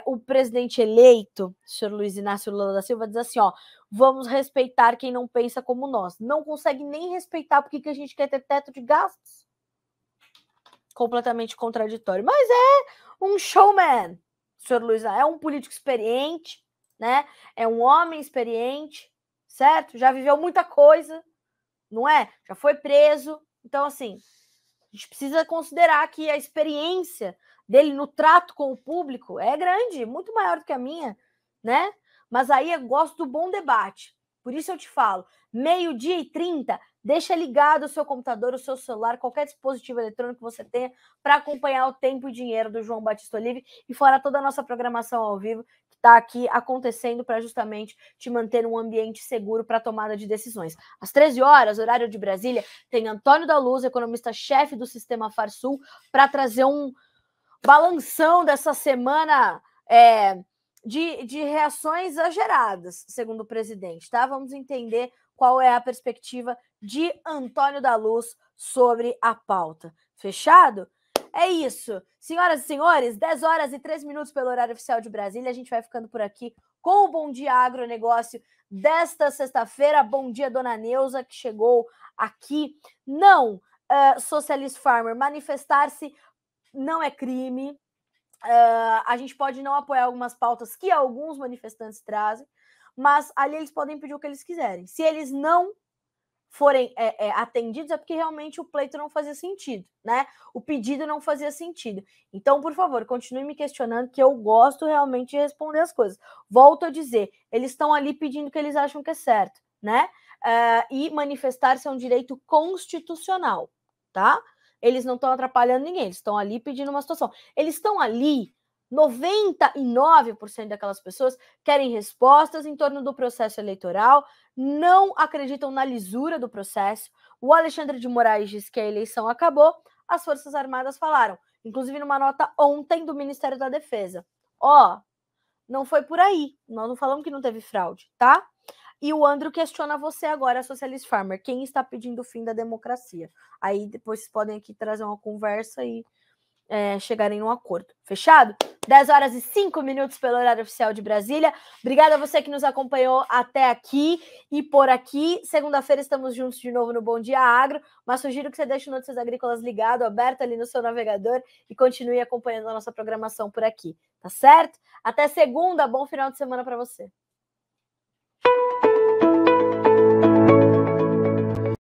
O presidente eleito, o senhor Luiz Inácio Lula da Silva, diz assim, ó, vamos respeitar quem não pensa como nós. Não consegue nem respeitar porque que a gente quer ter teto de gastos. Completamente contraditório. Mas é um showman, o senhor Luiz, é um político experiente, né? É um homem experiente, certo? Já viveu muita coisa, não é? Já foi preso. Então, assim, a gente precisa considerar que a experiência dele no trato com o público é grande, muito maior do que a minha, né? Mas aí eu gosto do bom debate. Por isso eu te falo, 12h30, deixa ligado o seu computador, o seu celular, qualquer dispositivo eletrônico que você tenha para acompanhar o Tempo e Dinheiro do João Batista Olive e fora toda a nossa programação ao vivo que está aqui acontecendo para justamente te manter um ambiente seguro para tomada de decisões. Às 13 horas, horário de Brasília, tem Antônio da Luz, economista-chefe do Sistema Farsul, para trazer um balanção dessa semana de reações exageradas, segundo o presidente, tá? Vamos entender qual é a perspectiva de Antônio da Luz sobre a pauta. Fechado? É isso. Senhoras e senhores, 10h03 pelo horário oficial de Brasília. A gente vai ficando por aqui com o Bom Dia Agronegócio desta sexta-feira. Bom dia, dona Neuza, que chegou aqui. Não, Socialist Farmer, manifestar-se não é crime. A gente pode não apoiar algumas pautas que alguns manifestantes trazem, mas ali eles podem pedir o que eles quiserem. Se eles não forem atendidos, é porque realmente o pleito não fazia sentido, né? O pedido não fazia sentido. Então, por favor, continue me questionando, que eu gosto realmente de responder as coisas. Volto a dizer, eles estão ali pedindo o que eles acham que é certo, né? E manifestar-se é um direito constitucional, tá? Eles não estão atrapalhando ninguém, eles estão ali pedindo uma situação. Eles estão ali, 99% daquelas pessoas querem respostas em torno do processo eleitoral, não acreditam na lisura do processo. O Alexandre de Moraes disse que a eleição acabou, as Forças Armadas falaram, inclusive numa nota ontem do Ministério da Defesa. Não foi por aí, nós não falamos que não teve fraude, tá? E o Andrew questiona você agora, Socialist Farmer, quem está pedindo o fim da democracia? Aí depois vocês podem aqui trazer uma conversa e chegarem num acordo. Fechado? 10h05 pelo horário oficial de Brasília. Obrigada a você que nos acompanhou até aqui e por aqui. Segunda-feira estamos juntos de novo no Bom Dia Agro, mas sugiro que você deixe o Notícias Agrícolas ligado, aberto ali no seu navegador e continue acompanhando a nossa programação por aqui, tá certo? Até segunda, bom final de semana para você.